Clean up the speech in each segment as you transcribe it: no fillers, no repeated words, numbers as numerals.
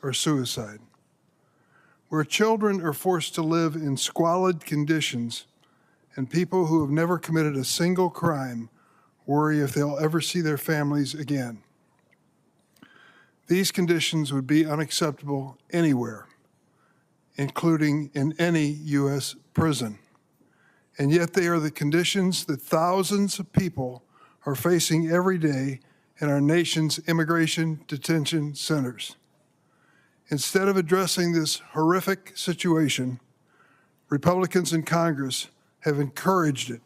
or suicide. Where children are forced to live in squalid conditions and people who have never committed a single crime worry if they'll ever see their families again. These conditions would be unacceptable anywhere, including in any U.S. prison. And yet they are the conditions that thousands of people are facing every day in our nation's immigration detention centers. Instead of addressing this horrific situation, Republicans in Congress have encouraged it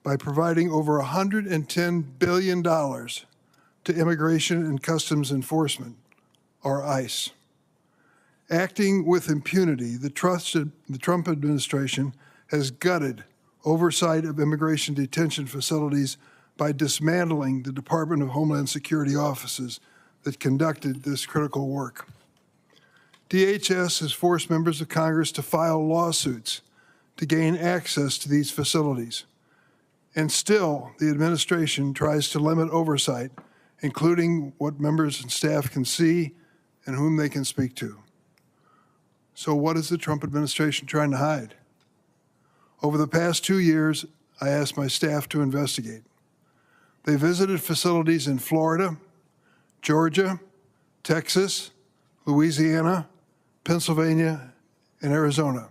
by providing over $110 billion to Immigration and Customs Enforcement, or ICE. Acting with impunity, the Trump administration has gutted oversight of immigration detention facilities by dismantling the Department of Homeland Security offices that conducted this critical work. DHS has forced members of Congress to file lawsuits to gain access to these facilities. And still, the administration tries to limit oversight, including what members and staff can see and whom they can speak to. So what is the Trump administration trying to hide? Over the past 2 years, I asked my staff to investigate. They visited facilities in Florida, Georgia, Texas, Louisiana, Pennsylvania, and Arizona.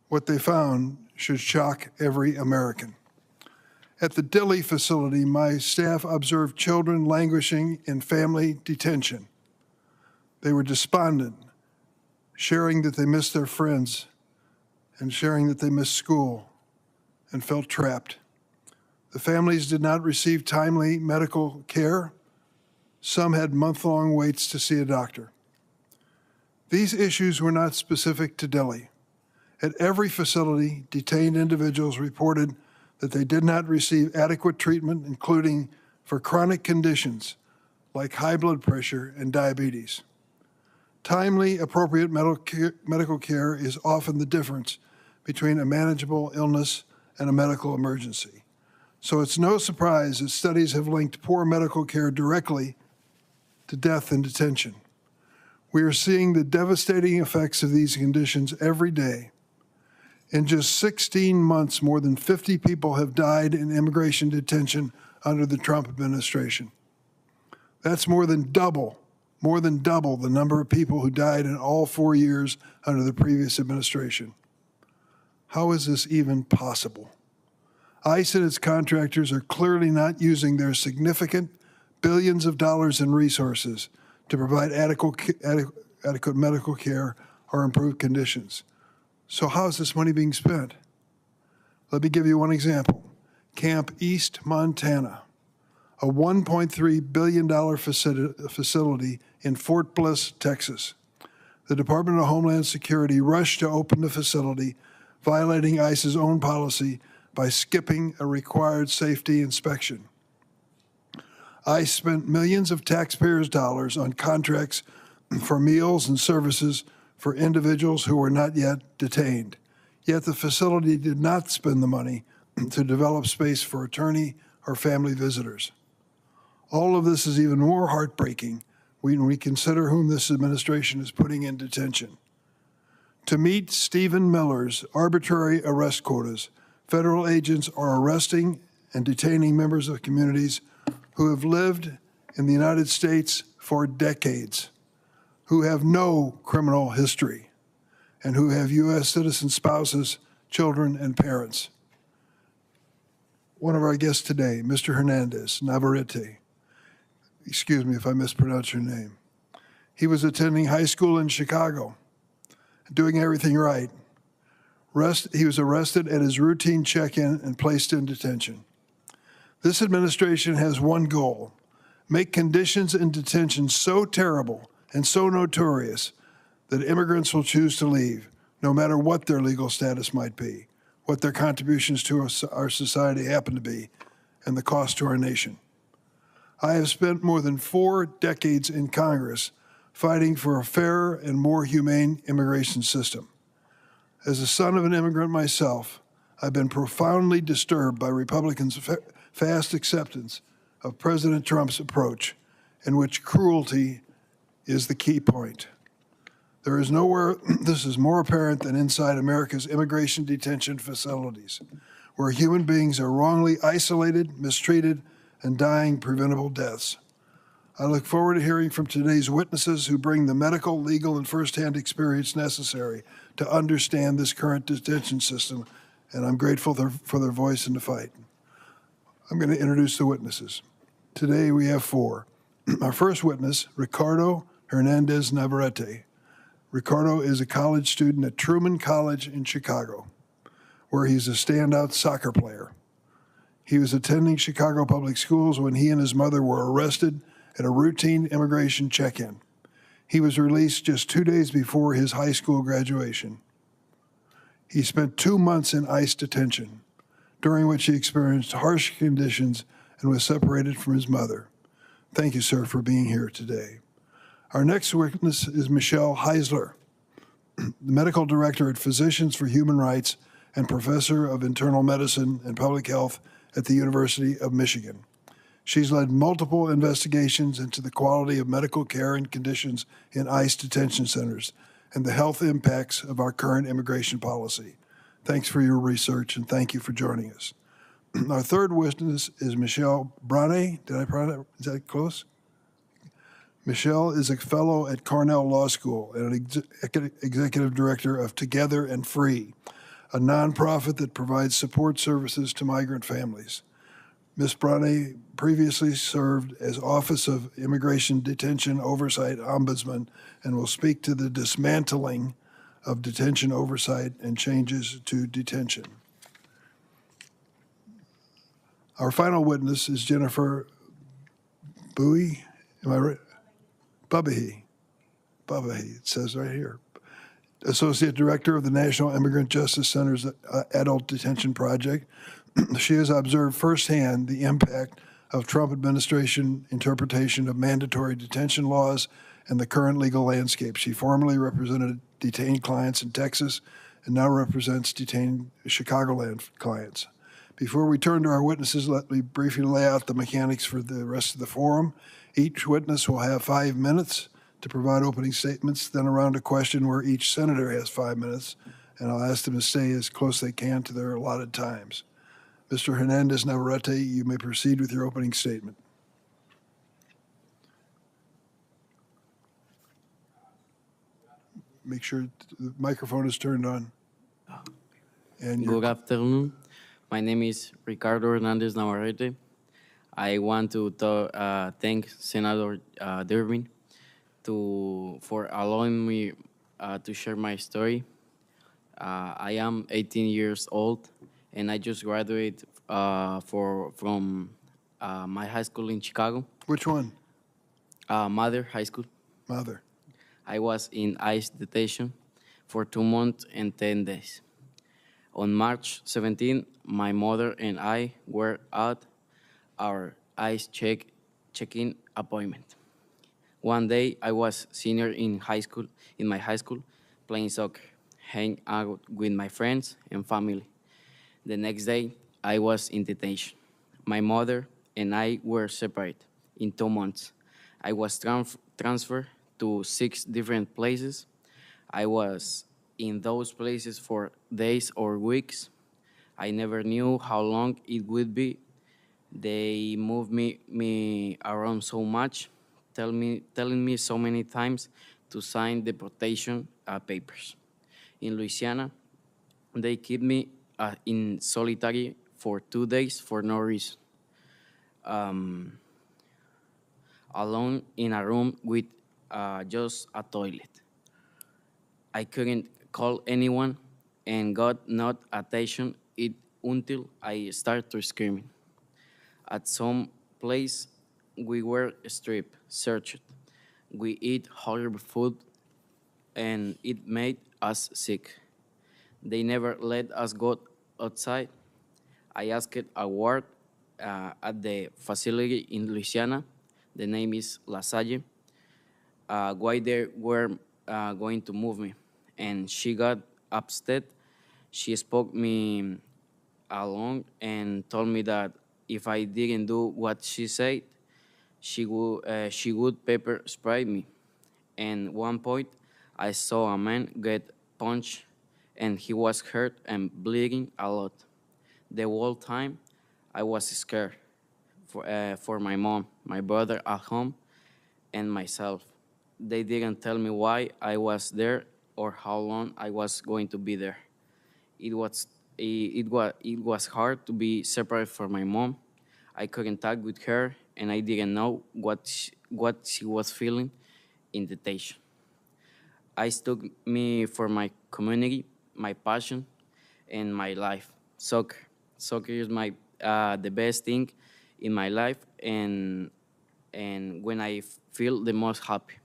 What they found should shock every American. At the Dilley facility, my staff observed children languishing in family detention. They were despondent, sharing that they missed their friends and sharing that they missed school and felt trapped. The families did not receive timely medical care. Some had month-long waits to see a doctor. These issues were not specific to Dilley. At every facility, detained individuals reported that they did not receive adequate treatment, including for chronic conditions like high blood pressure and diabetes. Timely, appropriate medical care is often the difference between a manageable illness and a medical emergency. So it's no surprise that studies have linked poor medical care directly to death in detention. We are seeing the devastating effects of these conditions every day. In just 16 months, more than 50 people have died in immigration detention under the Trump administration. That's more than double the number of people who died in all 4 years under the previous administration. How is this even possible? ICE and its contractors are clearly not using their significant billions of dollars in resources to provide adequate medical care or improve conditions. So how is this money being spent? Let me give you one example. Camp East Montana, a $1.3 billion facility in Fort Bliss, Texas. The Department of Homeland Security rushed to open the facility, violating ICE's own policy by skipping a required safety inspection. ICE spent millions of taxpayers' dollars on contracts for meals and services for individuals who were not yet detained. Yet the facility did not spend the money to develop space for attorney or family visitors. All of this is even more heartbreaking when we consider whom this administration is putting in detention. To meet Stephen Miller's arbitrary arrest quotas, federal agents are arresting and detaining members of communities who have lived in the United States for decades, who have no criminal history, and who have U.S. citizen spouses, children, and parents. One of our guests today, Mr. Hernandez Navarrete, excuse me if I mispronounce your name. He was attending high school in Chicago, doing everything right. He was arrested at his routine check-in and placed in detention. This administration has one goal: make conditions in detention so terrible and so notorious that immigrants will choose to leave, no matter what their legal status might be, what their contributions to our society happen to be, and the cost to our nation. I have spent more than 4 decades in Congress fighting for a fairer and more humane immigration system. As a son of an immigrant myself, I've been profoundly disturbed by Republicans' fast acceptance of President Trump's approach, in which cruelty is the key point. There is nowhere this is more apparent than inside America's immigration detention facilities, where human beings are wrongly isolated, mistreated, and dying preventable deaths. I look forward to hearing from today's witnesses who bring the medical, legal, and firsthand experience necessary to understand this current detention system, and I'm grateful for their voice in the fight. I'm going to introduce the witnesses. Today we have four. Our first witness, Ricardo Hernandez Navarrete. Ricardo is a college student at Truman College in Chicago, where he's a standout soccer player. He was attending Chicago Public Schools when he and his mother were arrested at a routine immigration check-in. He was released just 2 days before his high school graduation. He spent 2 months in ICE detention, during which he experienced harsh conditions and was separated from his mother. Thank you, sir, for being here today. Our next witness is Michelle Heisler, the medical director at Physicians for Human Rights and professor of internal medicine and public health at the University of Michigan. She's led multiple investigations into the quality of medical care and conditions in ICE detention centers and the health impacts of our current immigration policy. Thanks for your research, and thank you for joining us. Our third witness is Michelle Brane. Did I pronounce that? Is that close? Michelle is a fellow at Cornell Law School and an executive director of Together and Free, a nonprofit that provides support services to migrant families. Ms. Brane previously served as Office of Immigration Detention Oversight Ombudsman and will speak to the dismantling of detention oversight and changes to detention. Our final witness is Jennifer Bowie. Am I right? Babahi, it says right here. Associate Director of the National Immigrant Justice Center's Adult Detention Project. She has observed firsthand the impact of Trump administration interpretation of mandatory detention laws and the current legal landscape. She formerly represented detained clients in Texas and now represents detained Chicagoland clients. Before we turn to our witnesses, let me briefly lay out the mechanics for the rest of the forum. Each witness will have 5 minutes to provide opening statements, then a round of question where each senator has 5 minutes, and I'll ask them to stay as close as they can to their allotted times. Mr. Hernandez Navarrete, you may proceed with your opening statement. Make sure the microphone is turned on. And Good afternoon. My name is Ricardo Hernandez Navarrete. I want to thank Senator Durbin for allowing me to share my story. I am 18 years old, and I just graduated from my high school in Chicago. Which one? Mather High School. Mather. I was in ICE detention for 2 months and 10 days. On March 17, my mother and I were at our ICE check-in appointment. One day, I was senior in my high school, playing soccer, hanging out with my friends and family. The next day, I was in detention. My mother and I were separated in 2 months. I was transferred to 6 different places. I was in those places for days or weeks. I never knew how long it would be. They moved me around so much, telling me so many times to sign deportation papers. In Louisiana, they keep me in solitary for 2 days for no reason. Alone in a room with just a toilet. I couldn't call anyone and got not attention until I started screaming. At some place, we were stripped, searched. We eat horrible food, and it made us sick. They never let us go outside. I asked a ward at the facility in Louisiana. The name is La Salle. Why they were going to move me, and she got upset. She spoke me along and told me that if I didn't do what she said, she would pepper spray me. And one point, I saw a man get punched, and he was hurt and bleeding a lot. The whole time, I was scared for my mom, my brother at home, and myself. They didn't tell me why I was there or how long I was going to be there. It was hard to be separate from my mom. I couldn't talk with her, and I didn't know what she was feeling in detention. I stuck me for my community, my passion, and my life. Soccer. Soccer is the best thing in my life, and when I feel the most happy.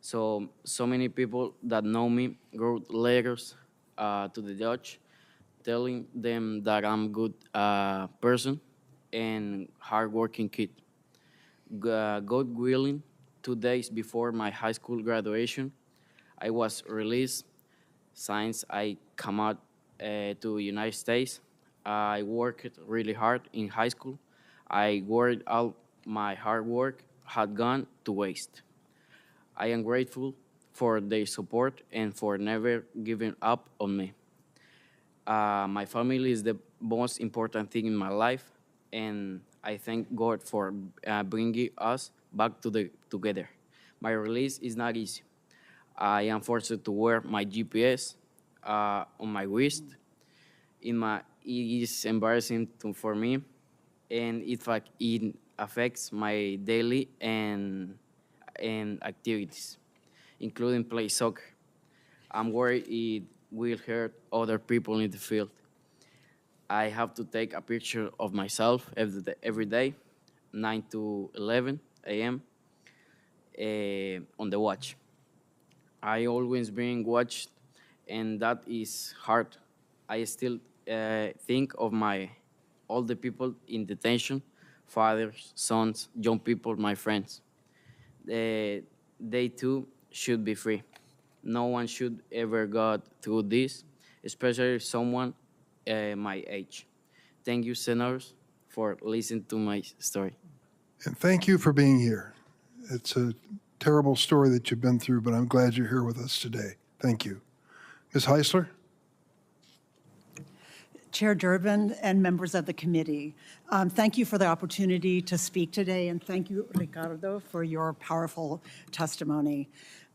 So many people that know me wrote letters to the judge, telling them that I'm good person and hardworking kid. God willing, 2 days before my high school graduation, I was released. Since I come out to United States, I worked really hard in high school. I worried all my hard work had gone to waste. I am grateful for their support and for never giving up on me. My family is the most important thing in my life, and I thank God for bringing us back together. My release is not easy. I am forced to wear my GPS on my wrist. It is embarrassing for me, and it affects my daily and activities, including play soccer. I'm worried it will hurt other people in the field. I have to take a picture of myself every day, 9 to 11 a.m. On the watch. I always being watched, and that is hard. I still think of all the people in detention, fathers, sons, young people, my friends. They too should be free. No one should ever go through this, especially someone my age. Thank you, senators, for listening to my story. And thank you for being here. It's a terrible story that you've been through, but I'm glad you're here with us today. Thank you. Ms. Heisler? Chair Durbin and members of the committee, thank you for the opportunity to speak today, and thank you, Ricardo, for your powerful testimony.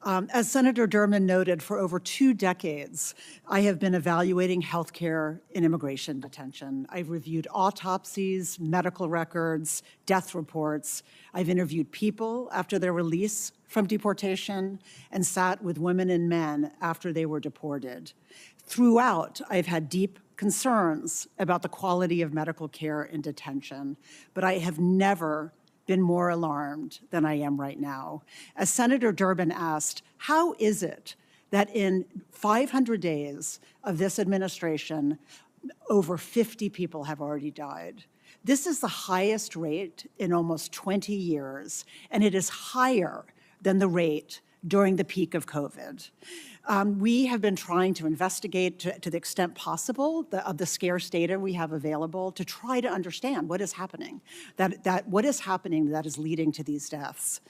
As Senator Durbin noted, for over 2 decades, I have been evaluating healthcare in immigration detention. I've reviewed autopsies, medical records, death reports. I've interviewed people after their release from deportation and sat with women and men after they were deported. Throughout, I've had deep concerns about the quality of medical care in detention, but I have never been more alarmed than I am right now. As Senator Durbin asked, how is it that in 500 days of this administration, over 50 people have already died? This is the highest rate in almost 20 years, and it is higher than the rate during the peak of COVID. We have been trying to investigate to the extent possible of the scarce data we have available to try to understand what is happening, what is happening that is leading to these deaths.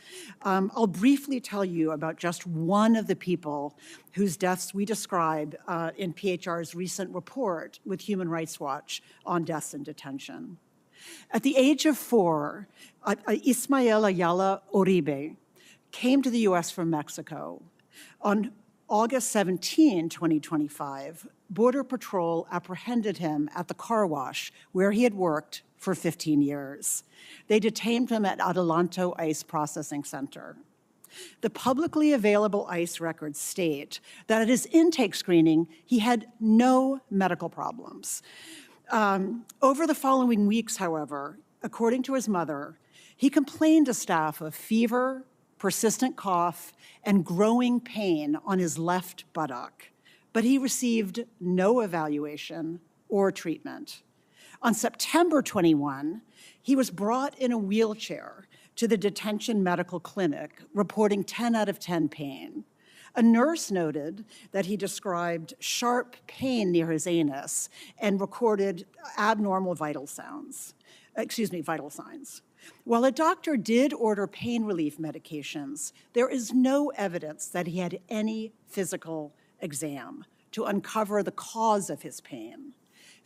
I'll briefly tell you about just one of the people whose deaths we describe in PHR's recent report with Human Rights Watch on deaths in detention. At the age of 4, Ismael Ayala Uribe came to the US from Mexico. On August 17, 2025, Border Patrol apprehended him at the car wash where he had worked for 15 years. They detained him at Adelanto ICE Processing Center. The publicly available ICE records state that at his intake screening, he had no medical problems. Over the following weeks, however, according to his mother, he complained to staff of fever, persistent cough, and growing pain on his left buttock, but he received no evaluation or treatment. On September 21, he was brought in a wheelchair to the detention medical clinic, reporting 10 out of 10 pain. A nurse noted that he described sharp pain near his anus and recorded abnormal vital signs. While a doctor did order pain relief medications, there is no evidence that he had any physical exam to uncover the cause of his pain.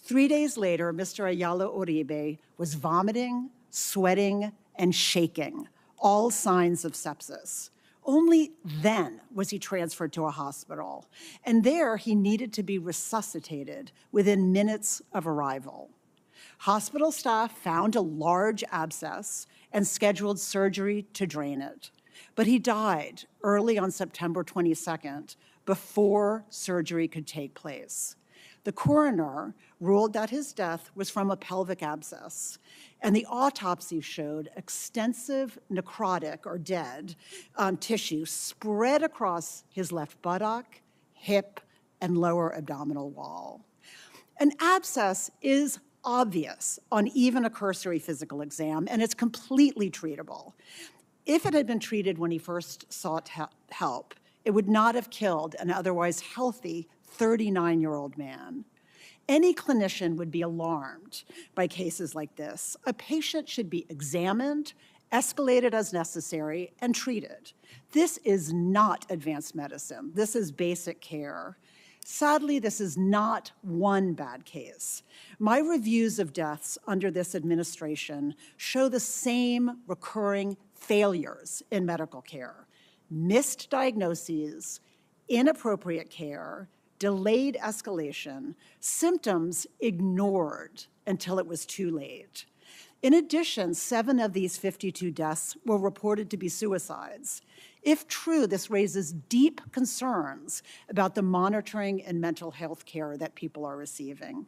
3 days later, Mr. Ayala Uribe was vomiting, sweating, and shaking, all signs of sepsis. Only then was he transferred to a hospital, and there he needed to be resuscitated within minutes of arrival. Hospital staff found a large abscess and scheduled surgery to drain it, but he died early on September 22nd before surgery could take place. The coroner ruled that his death was from a pelvic abscess, and the autopsy showed extensive necrotic or dead tissue spread across his left buttock, hip, and lower abdominal wall. An abscess is obvious on even a cursory physical exam, and it's completely treatable. If it had been treated when he first sought help, it would not have killed an otherwise healthy 39-year-old man. Any clinician would be alarmed by cases like this. A patient should be examined, escalated as necessary, and treated. This is not advanced medicine. This is basic care. Sadly, this is not one bad case. My reviews of deaths under this administration show the same recurring failures in medical care: missed diagnoses, inappropriate care, delayed escalation, symptoms ignored until it was too late. In addition, 7 of these 52 deaths were reported to be suicides. If true, this raises deep concerns about the monitoring and mental health care that people are receiving.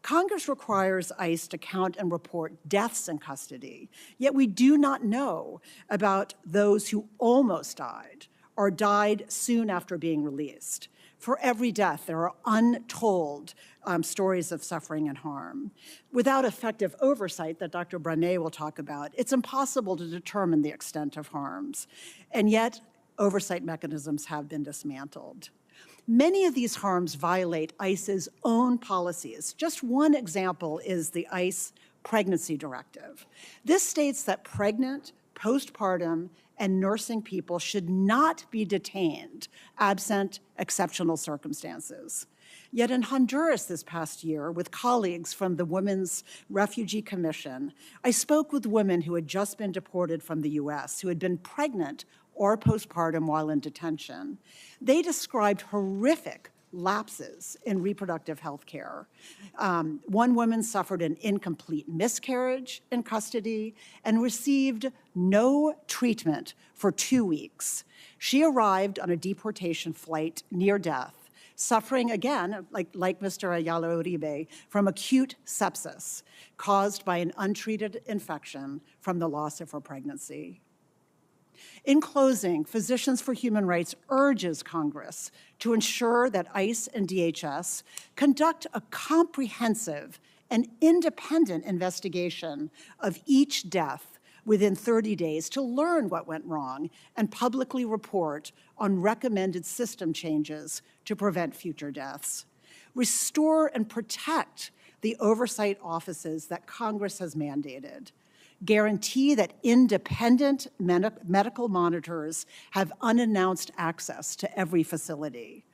Congress requires ICE to count and report deaths in custody, yet we do not know about those who almost died or died soon after being released. For every death, there are untold stories of suffering and harm. Without effective oversight that Dr. Brunet will talk about, it's impossible to determine the extent of harms, and yet oversight mechanisms have been dismantled. Many of these harms violate ICE's own policies. Just one example is the ICE Pregnancy Directive. This states that pregnant, postpartum, and nursing people should not be detained absent exceptional circumstances. Yet in Honduras this past year, with colleagues from the Women's Refugee Commission, I spoke with women who had just been deported from the US, who had been pregnant or postpartum while in detention. They described horrific lapses in reproductive health care. One woman suffered an incomplete miscarriage in custody and received no treatment for 2 weeks. She arrived on a deportation flight near death, suffering again, like Mr. Ayala Uribe, from acute sepsis caused by an untreated infection from the loss of her pregnancy. In closing, Physicians for Human Rights urges Congress to ensure that ICE and DHS conduct a comprehensive and independent investigation of each death within 30 days to learn what went wrong and publicly report on recommended system changes to prevent future deaths. Restore and protect the oversight offices that Congress has mandated. Guarantee that independent medical monitors have unannounced access to every facility.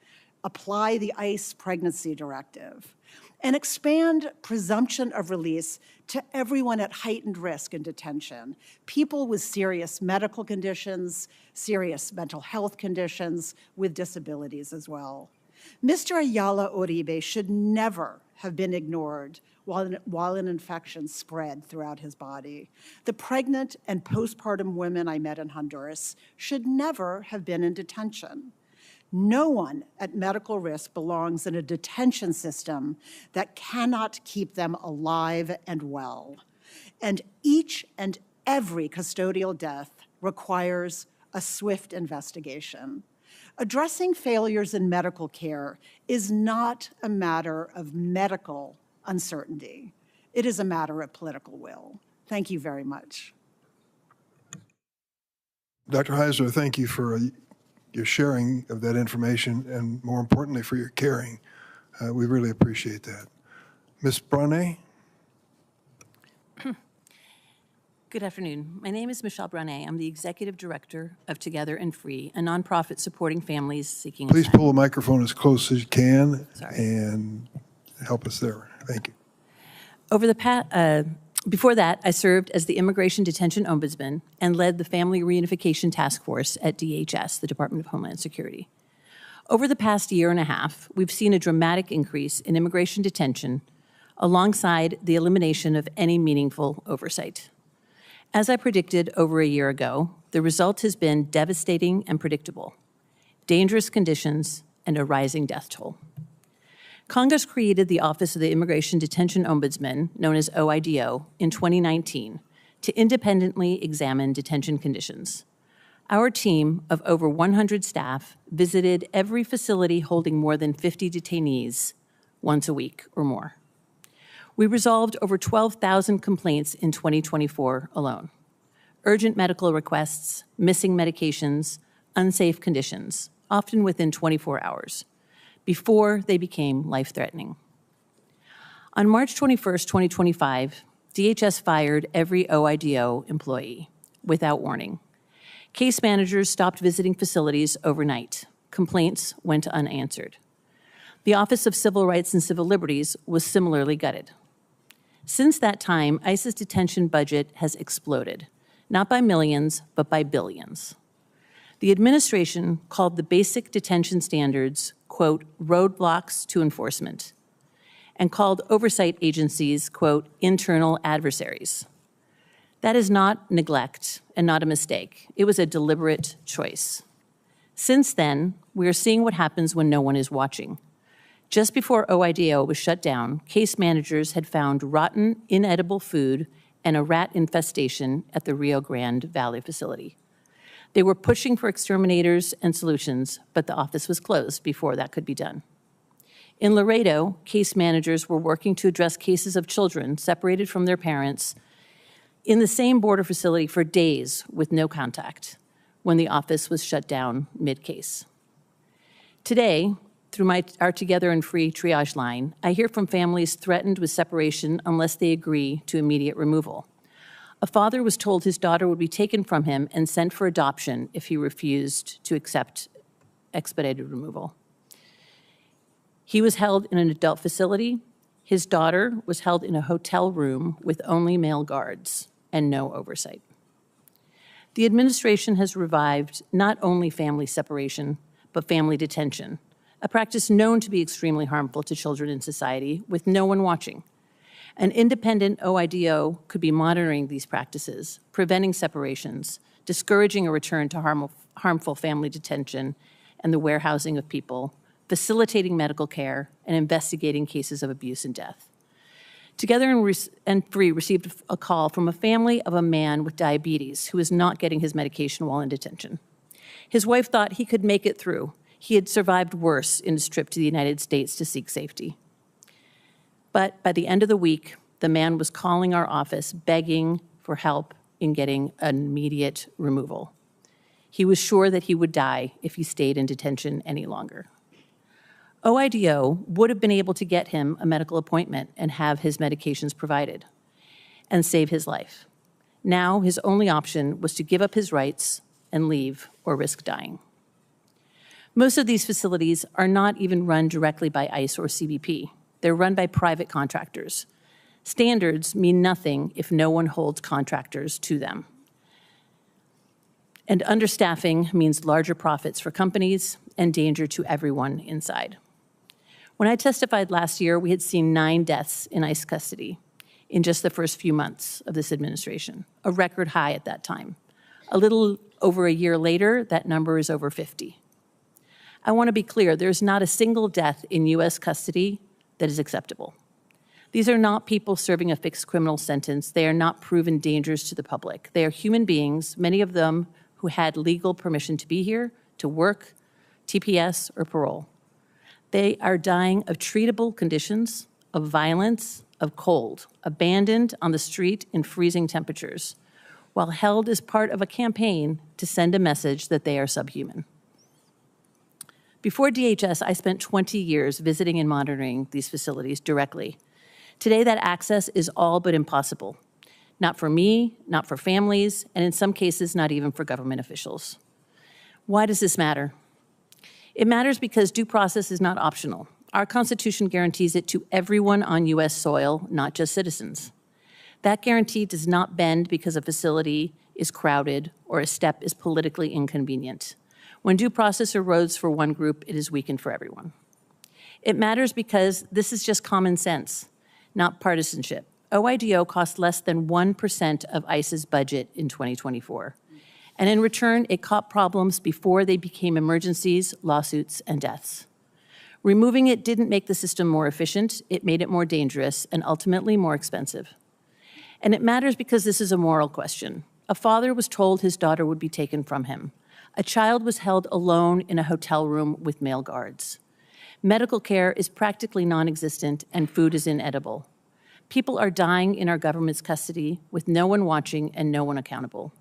Apply the ICE Pregnancy Directive. And expand presumption of release to everyone at heightened risk in detention. People with serious medical conditions, serious mental health conditions, with disabilities as well. Mr. Ayala Uribe should never have been ignored while an infection spread throughout his body. The pregnant and postpartum women I met in Honduras should never have been in detention. No one at medical risk belongs in a detention system that cannot keep them alive and well. And each and every custodial death requires a swift investigation. Addressing failures in medical care is not a matter of medical uncertainty. It is a matter of political will. Thank you very much. Dr. Heisler, thank you for your sharing of that information and, more importantly, for your caring. We really appreciate that. Ms. Brunet? Good afternoon. My name is Michelle Brunet. I'm the Executive Director of Together and Free, a nonprofit supporting families seeking Please asylum. pull the microphone as close as you can Sorry. and help us there. Thank you. Before that, I served as the Immigration Detention Ombudsman and led the Family Reunification Task Force at DHS, the Department of Homeland Security. Over the past year and a half, we've seen a dramatic increase in immigration detention alongside the elimination of any meaningful oversight. As I predicted over a year ago, the result has been devastating and predictable: dangerous conditions and a rising death toll. Congress created the Office of the Immigration Detention Ombudsman, known as OIDO, in 2019 to independently examine detention conditions. Our team of over 100 staff visited every facility holding more than 50 detainees once a week or more. We resolved over 12,000 complaints in 2024 alone. Urgent medical requests, missing medications, unsafe conditions, often within 24 hours, before they became life-threatening. On March 21st, 2025, DHS fired every OIDO employee without warning. Case managers stopped visiting facilities overnight. Complaints went unanswered. The Office of Civil Rights and Civil Liberties was similarly gutted. Since that time, ICE's detention budget has exploded, not by millions, but by billions. The administration called the basic detention standards, quote, roadblocks to enforcement, and called oversight agencies, quote, internal adversaries. That is not neglect and not a mistake. It was a deliberate choice. Since then, we are seeing what happens when no one is watching. Just before OIDO was shut down, case managers had found rotten, inedible food and a rat infestation at the Rio Grande Valley facility. They were pushing for exterminators and solutions, but the office was closed before that could be done. In Laredo, case managers were working to address cases of children separated from their parents in the same border facility for days with no contact when the office was shut down mid-case. Today, through our Together and Free triage line, I hear from families threatened with separation unless they agree to immediate removal. A father was told his daughter would be taken from him and sent for adoption if he refused to accept expedited removal. He was held in an adult facility. His daughter was held in a hotel room with only male guards and no oversight. The administration has revived not only family separation, but family detention, a practice known to be extremely harmful to children in society with no one watching. An independent OIDO could be monitoring these practices, preventing separations, discouraging a return to harmful family detention and the warehousing of people, facilitating medical care, and investigating cases of abuse and death. Together and Free received a call from a family of a man with diabetes who is not getting his medication while in detention. His wife thought he could make it through. He had survived worse in his trip to the United States to seek safety. But by the end of the week, the man was calling our office, begging for help in getting an immediate removal. He was sure that he would die if he stayed in detention any longer. OIDO would have been able to get him a medical appointment and have his medications provided and save his life. Now, his only option was to give up his rights and leave or risk dying. Most of these facilities are not even run directly by ICE or CBP. They're run by private contractors. Standards mean nothing if no one holds contractors to them. And understaffing means larger profits for companies and danger to everyone inside. When I testified last year, we had seen 9 deaths in ICE custody in just the first few months of this administration, a record high at that time. A little over a year later, that number is over 50. I want to be clear, there's not a single death in U.S. custody that is acceptable. These are not people serving a fixed criminal sentence. They are not proven dangers to the public. They are human beings, many of them who had legal permission to be here, to work, TPS, or parole. They are dying of treatable conditions, of violence, of cold, abandoned on the street in freezing temperatures, while held as part of a campaign to send a message that they are subhuman. Before DHS, I spent 20 years visiting and monitoring these facilities directly. Today, that access is all but impossible. Not for me, not for families, and in some cases, not even for government officials. Why does this matter? It matters because due process is not optional. Our Constitution guarantees it to everyone on U.S. soil, not just citizens. That guarantee does not bend because a facility is crowded or a step is politically inconvenient. When due process erodes for one group, it is weakened for everyone. It matters because this is just common sense, not partisanship. OIDO cost less than 1% of ICE's budget in 2024. And in return, it caught problems before they became emergencies, lawsuits, and deaths. Removing it didn't make the system more efficient, it made it more dangerous and ultimately more expensive. And it matters because this is a moral question. A father was told his daughter would be taken from him. A child was held alone in a hotel room with male guards. Medical care is practically non-existent and food is inedible. People are dying in our government's custody with no one watching and no one accountable.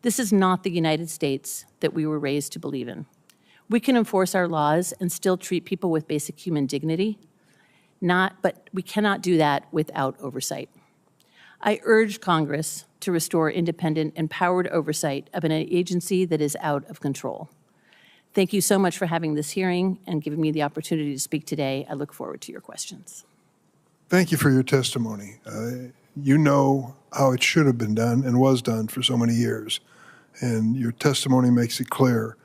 This is not the United States that we were raised to believe in. We can enforce our laws and still treat people with basic human dignity, but we cannot do that without oversight. I urge Congress to restore independent, empowered oversight of an agency that is out of control. Thank you so much for having this hearing and giving me the opportunity to speak today. I look forward to your questions. Thank you for your testimony. You know how it should have been done and was done for so many years. And your testimony makes it clear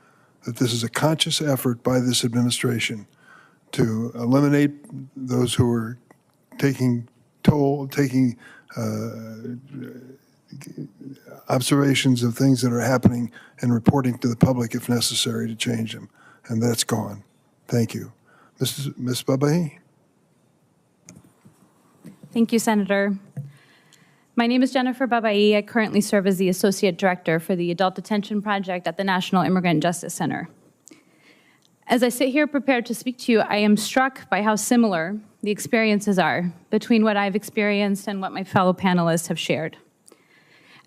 that this is a conscious effort by this administration to eliminate those who are taking observations of things that are happening and reporting to the public if necessary to change them. And that's gone. Thank you. Ms. Babahi? Thank you, Senator. My name is Jennifer Babai. I currently serve as the Associate Director for the Adult Detention Project at the National Immigrant Justice Center. As I sit here prepared to speak to you, I am struck by how similar the experiences are between what I've experienced and what my fellow panelists have shared.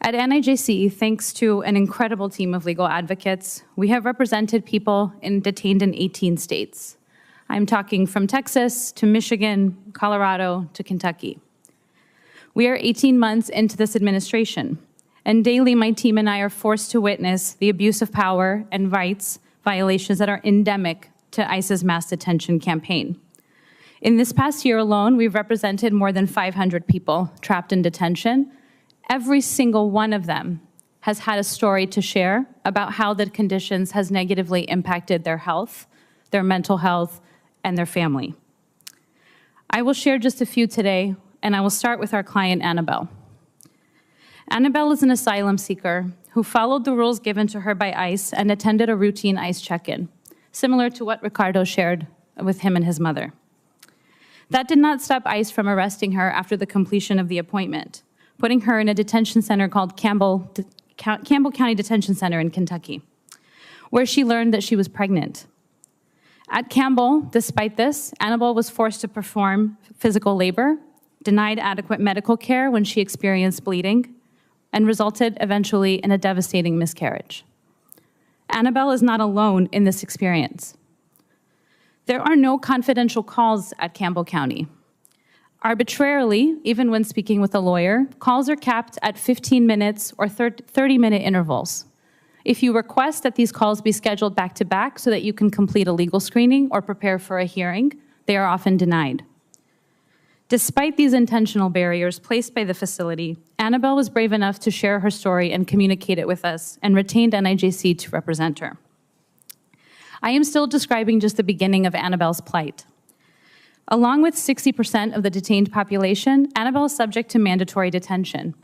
At NIJC, thanks to an incredible team of legal advocates, we have represented people detained in 18 states. I'm talking from Texas to Michigan, Colorado to Kentucky. We are 18 months into this administration, and daily my team and I are forced to witness the abuse of power and rights violations that are endemic to ICE's mass detention campaign. In this past year alone, we've represented more than 500 people trapped in detention. Every single one of them has had a story to share about how the conditions has negatively impacted their health, their mental health, and their family. I will share just a few today, and I will start with our client, Annabelle. Annabelle is an asylum seeker who followed the rules given to her by ICE and attended a routine ICE check-in, similar to what Ricardo shared with him and his mother. That did not stop ICE from arresting her after the completion of the appointment, putting her in a detention center called Campbell County Detention Center in Kentucky, where she learned that she was pregnant. At Campbell, despite this, Annabelle was forced to perform physical labor, denied adequate medical care when she experienced bleeding, and resulted eventually in a devastating miscarriage. Annabelle is not alone in this experience. There are no confidential calls at Campbell County. Arbitrarily, even when speaking with a lawyer, calls are capped at 15 minutes or 30-minute intervals. If you request that these calls be scheduled back-to-back so that you can complete a legal screening or prepare for a hearing, they are often denied. Despite these intentional barriers placed by the facility, Annabelle was brave enough to share her story and communicate it with us and retained NIJC to represent her. I am still describing just the beginning of Annabelle's plight. Along with 60% of the detained population, Annabelle is subject to mandatory detention.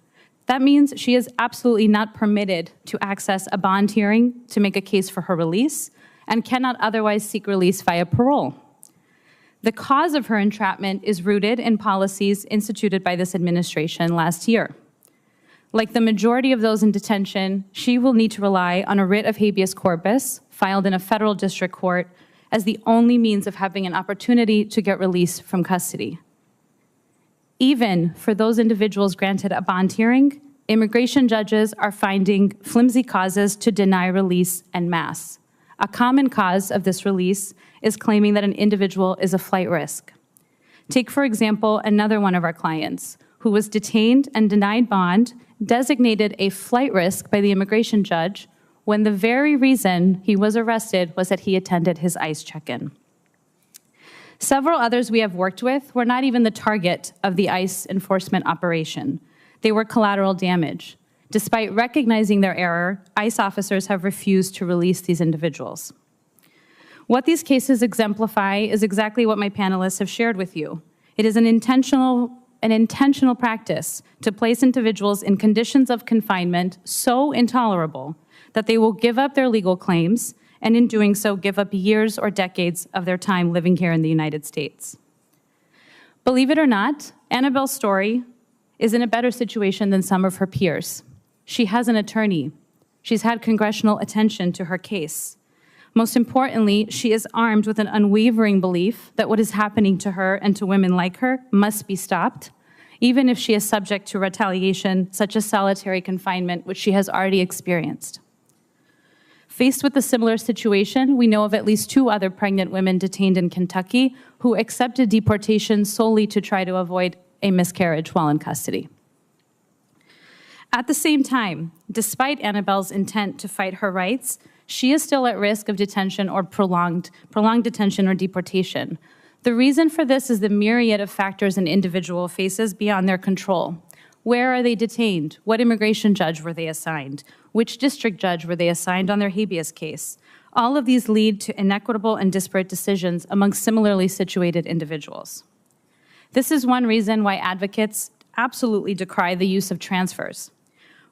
That means she is absolutely not permitted to access a bond hearing to make a case for her release and cannot otherwise seek release via parole. The cause of her entrapment is rooted in policies instituted by this administration last year. Like the majority of those in detention, she will need to rely on a writ of habeas corpus filed in a federal district court as the only means of having an opportunity to get released from custody. Even for those individuals granted a bond hearing, immigration judges are finding flimsy causes to deny release en masse. A common cause of this release is claiming that an individual is a flight risk. Take, for example, another one of our clients who was detained and denied bond, designated a flight risk by the immigration judge when the very reason he was arrested was that he attended his ICE check-in. Several others we have worked with were not even the target of the ICE enforcement operation. They were collateral damage. Despite recognizing their error, ICE officers have refused to release these individuals. What these cases exemplify is exactly what my panelists have shared with you. It is an intentional practice to place individuals in conditions of confinement so intolerable that they will give up their legal claims, and in doing so, give up years or decades of their time living here in the United States. Believe it or not, Annabelle's story is in a better situation than some of her peers. She has an attorney. She's had congressional attention to her case. Most importantly, she is armed with an unwavering belief that what is happening to her and to women like her must be stopped, even if she is subject to retaliation such as solitary confinement, which she has already experienced. Faced with a similar situation, we know of at least 2 other pregnant women detained in Kentucky who accepted deportation solely to try to avoid a miscarriage while in custody. At the same time, despite Annabelle's intent to fight her rights, she is still at risk of detention or prolonged detention or deportation. The reason for this is the myriad of factors an individual faces beyond their control. Where are they detained? What immigration judge were they assigned? Which district judge were they assigned on their habeas case? All of these lead to inequitable and disparate decisions among similarly situated individuals. This is one reason why advocates absolutely decry the use of transfers.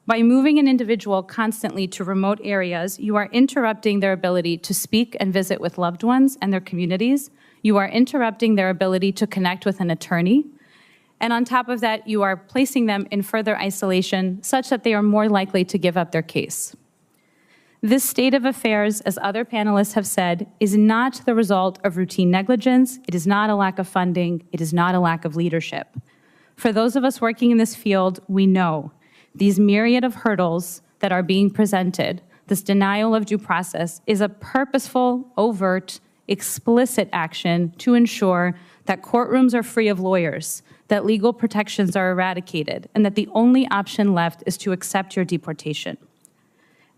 By moving an individual constantly to remote areas, you are interrupting their ability to speak and visit with loved ones and their communities. You are interrupting their ability to connect with an attorney. And on top of that, you are placing them in further isolation such that they are more likely to give up their case. This state of affairs, as other panelists have said, is not the result of routine negligence. It is not a lack of funding. It is not a lack of leadership. For those of us working in this field, we know these myriad of hurdles that are being presented, this denial of due process, is a purposeful, overt, explicit action to ensure that courtrooms are free of lawyers, that legal protections are eradicated, and that the only option left is to accept your deportation.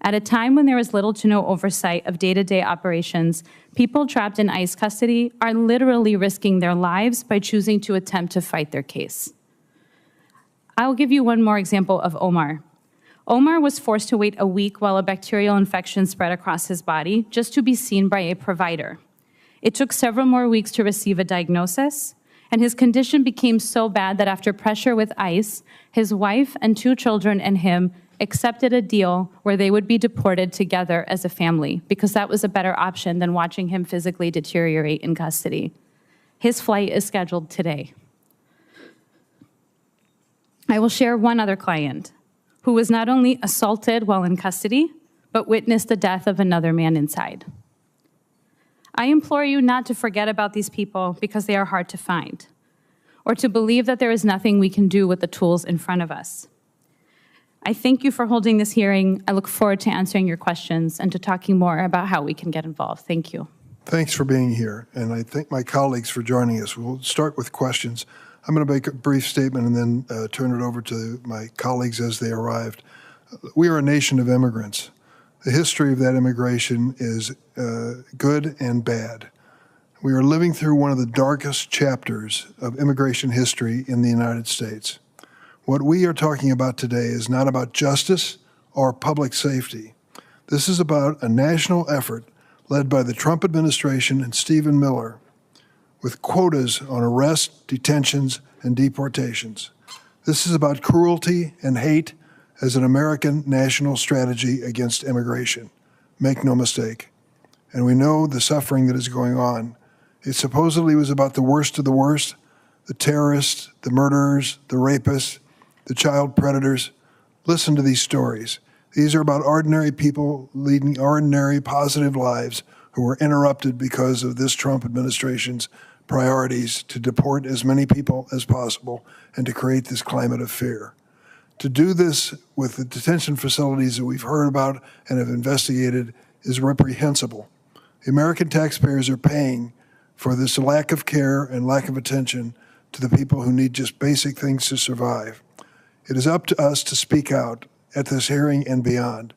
At a time when there is little to no oversight of day-to-day operations, people trapped in ICE custody are literally risking their lives by choosing to attempt to fight their case. I'll give you one more example of Omar. Omar was forced to wait a week while a bacterial infection spread across his body just to be seen by a provider. It took several more weeks to receive a diagnosis, and his condition became so bad that after pressure with ICE, his wife and 2 children and him accepted a deal where they would be deported together as a family because that was a better option than watching him physically deteriorate in custody. His flight is scheduled today. I will share one other client who was not only assaulted while in custody, but witnessed the death of another man inside. I implore you not to forget about these people because they are hard to find, or to believe that there is nothing we can do with the tools in front of us. I thank you for holding this hearing. I look forward to answering your questions and to talking more about how we can get involved. Thank you. Thanks for being here, and I thank my colleagues for joining us. We'll start with questions. I'm going to make a brief statement and then turn it over to my colleagues as they arrived. We are a nation of immigrants. The history of that immigration is good and bad. We are living through one of the darkest chapters of immigration history in the United States. What we are talking about today is not about justice or public safety. This is about a national effort led by the Trump administration and Stephen Miller with quotas on arrests, detentions, and deportations. This is about cruelty and hate as an American national strategy against immigration. Make no mistake. And we know the suffering that is going on. It supposedly was about the worst of the worst, the terrorists, the murderers, the rapists, the child predators. Listen to these stories. These are about ordinary people leading ordinary, positive lives who were interrupted because of this Trump administration's priorities to deport as many people as possible and to create this climate of fear. To do this with the detention facilities that we've heard about and have investigated is reprehensible. The American taxpayers are paying for this lack of care and lack of attention to the people who need just basic things to survive. It is up to us to speak out at this hearing and beyond.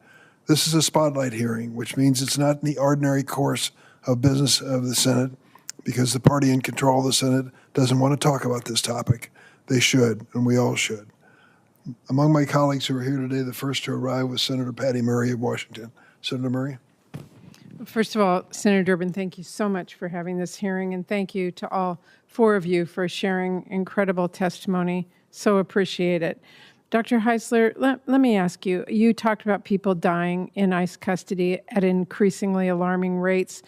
This is a spotlight hearing, which means it's not in the ordinary course of business of the Senate, because the party in control of the Senate doesn't want to talk about this topic. They should, and we all should. Among my colleagues who are here today, the first to arrive was Senator Patty Murray of Washington. Senator Murray? First of all, Senator Durbin, thank you so much for having this hearing, and thank you to all four of you for sharing incredible testimony. So appreciate it. Dr. Heisler, let me ask you, you talked about people dying in ICE custody at increasingly alarming rates.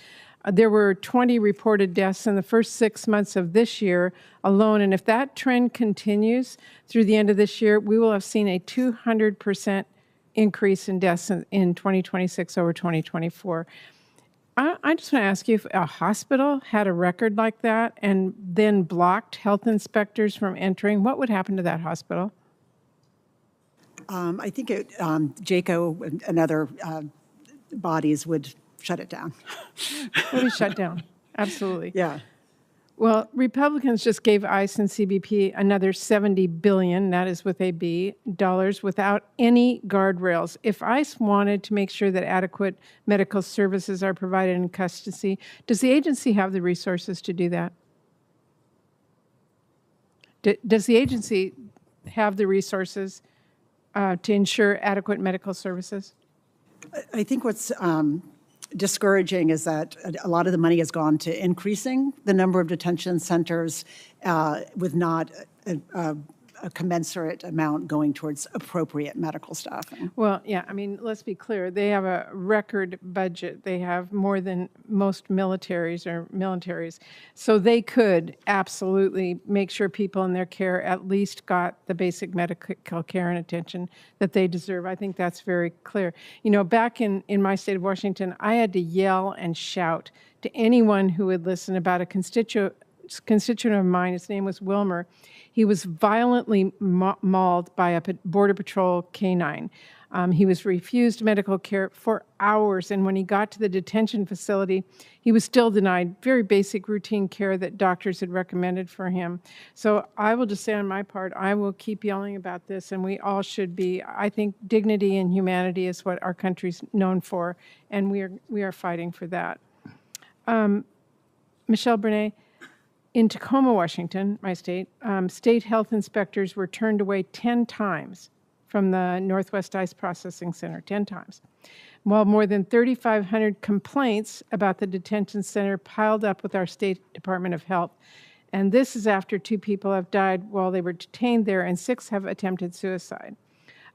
There were 20 reported deaths in the first 6 months of this year alone, and if that trend continues through the end of this year, we will have seen a 200% increase in deaths in 2026 over 2024. I just want to ask you, if a hospital had a record like that and then blocked health inspectors from entering, what would happen to that hospital? I think JACO and other bodies would shut it down. Would be shut down. Absolutely. Yeah. Well, Republicans just gave ICE and CBP another $70 billion, that is with a B, dollars without any guardrails. If ICE wanted to make sure that adequate medical services are provided in custody, does the agency have the resources to do that? Does the agency have the resources to ensure adequate medical services? I think what's discouraging is that a lot of the money has gone to increasing the number of detention centers with not a commensurate amount going towards appropriate medical staffing. Well, yeah, I mean, let's be clear. They have a record budget. They have more than most militaries. So they could absolutely make sure people in their care at least got the basic medical care and attention that they deserve. I think that's very clear. You know, back in my state of Washington, I had to yell and shout to anyone who would listen about a constituent of mine. His name was Wilmer. He was violently mauled by a Border Patrol canine. He was refused medical care for hours, and when he got to the detention facility, he was still denied very basic routine care that doctors had recommended for him. So I will just say on my part, I will keep yelling about this, and we all should be. I think dignity and humanity is what our country's known for, and we are fighting for that. Michelle Bernay, in Tacoma, Washington, my state, state health inspectors were turned away 10 times from the Northwest ICE Processing Center, 10 times. While more than 3,500 complaints about the detention center piled up with our State Department of Health. And this is after 2 people have died while they were detained there and 6 have attempted suicide.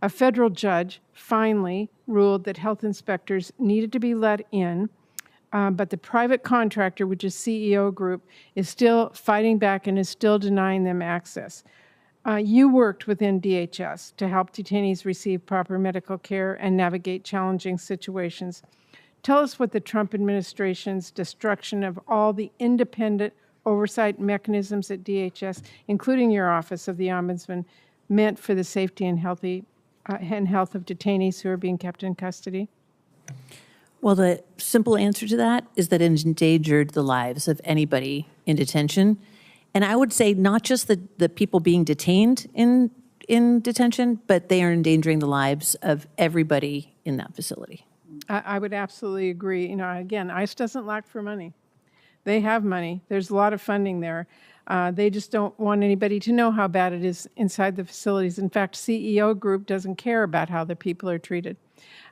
A federal judge finally ruled that health inspectors needed to be let in, but the private contractor, which is CEO Group, is still fighting back and is still denying them access. You worked within DHS to help detainees receive proper medical care and navigate challenging situations. Tell us what the Trump administration's destruction of all the independent oversight mechanisms at DHS, including your Office of the Ombudsman, meant for the safety and health of detainees who are being kept in custody. Well, the simple answer to that is that it endangered the lives of anybody in detention. And I would say not just the people being detained in detention, but they are endangering the lives of everybody in that facility. I would absolutely agree. You know, again, ICE doesn't lack for money. They have money. There's a lot of funding there. They just don't want anybody to know how bad it is inside the facilities. In fact, CEO Group doesn't care about how the people are treated.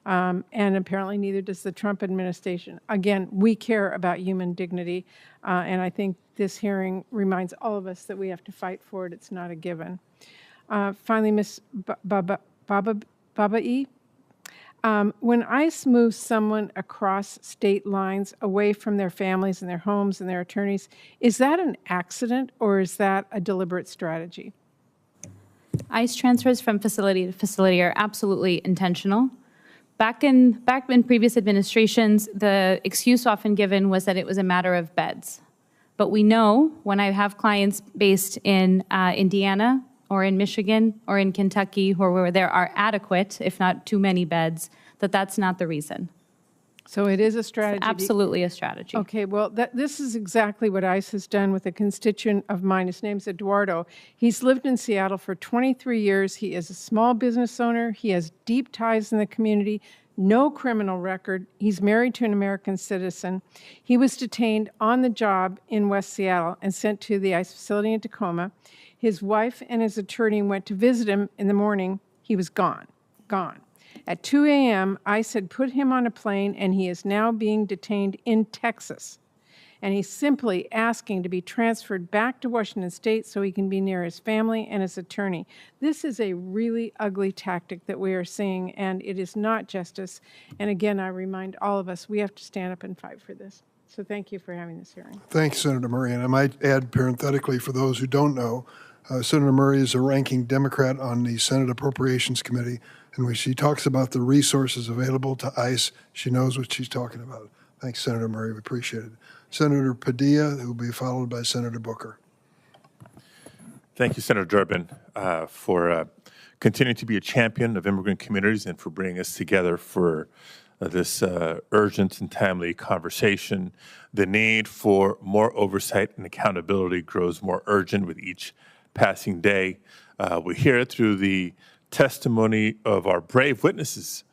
And apparently neither does the Trump administration. Again, we care about human dignity, and I think this hearing reminds all of us that we have to fight for it. It's not a given. Finally, Ms. Babai, when ICE moves someone across state lines away from their families and their homes and their attorneys, is that an accident or is that a deliberate strategy? ICE transfers from facility to facility are absolutely intentional. Back in previous administrations, the excuse often given was that it was a matter of beds. But we know when I have clients based in Indiana or in Michigan or in Kentucky where there are adequate, if not too many beds, that that's not the reason. So it is a strategy. Absolutely a strategy. Okay, well, this is exactly what ICE has done with a constituent of mine. His name's Eduardo. He's lived in Seattle for 23 years. He is a small business owner. He has deep ties in the community, no criminal record. He's married to an American citizen. He was detained on the job in West Seattle and sent to the ICE facility in Tacoma. His wife and his attorney went to visit him in the morning. He was gone. At 2 a.m., ICE had put him on a plane, and he is now being detained in Texas. And he's simply asking to be transferred back to Washington State so he can be near his family and his attorney. This is a really ugly tactic that we are seeing, and it is not justice. And again, I remind all of us, we have to stand up and fight for this. So thank you for having this hearing. Thanks, Senator Murray. And I might add parenthetically, for those who don't know, Senator Murray is a ranking Democrat on the Senate Appropriations Committee. And when she talks about the resources available to ICE, she knows what she's talking about. Thanks, Senator Murray. We appreciate it. Senator Padilla, who will be followed by Senator Booker. Thank you, Senator Durbin, for continuing to be a champion of immigrant communities and for bringing us together for this urgent and timely conversation. The need for more oversight and accountability grows more urgent with each passing day. We hear it through the testimony of our brave witnesses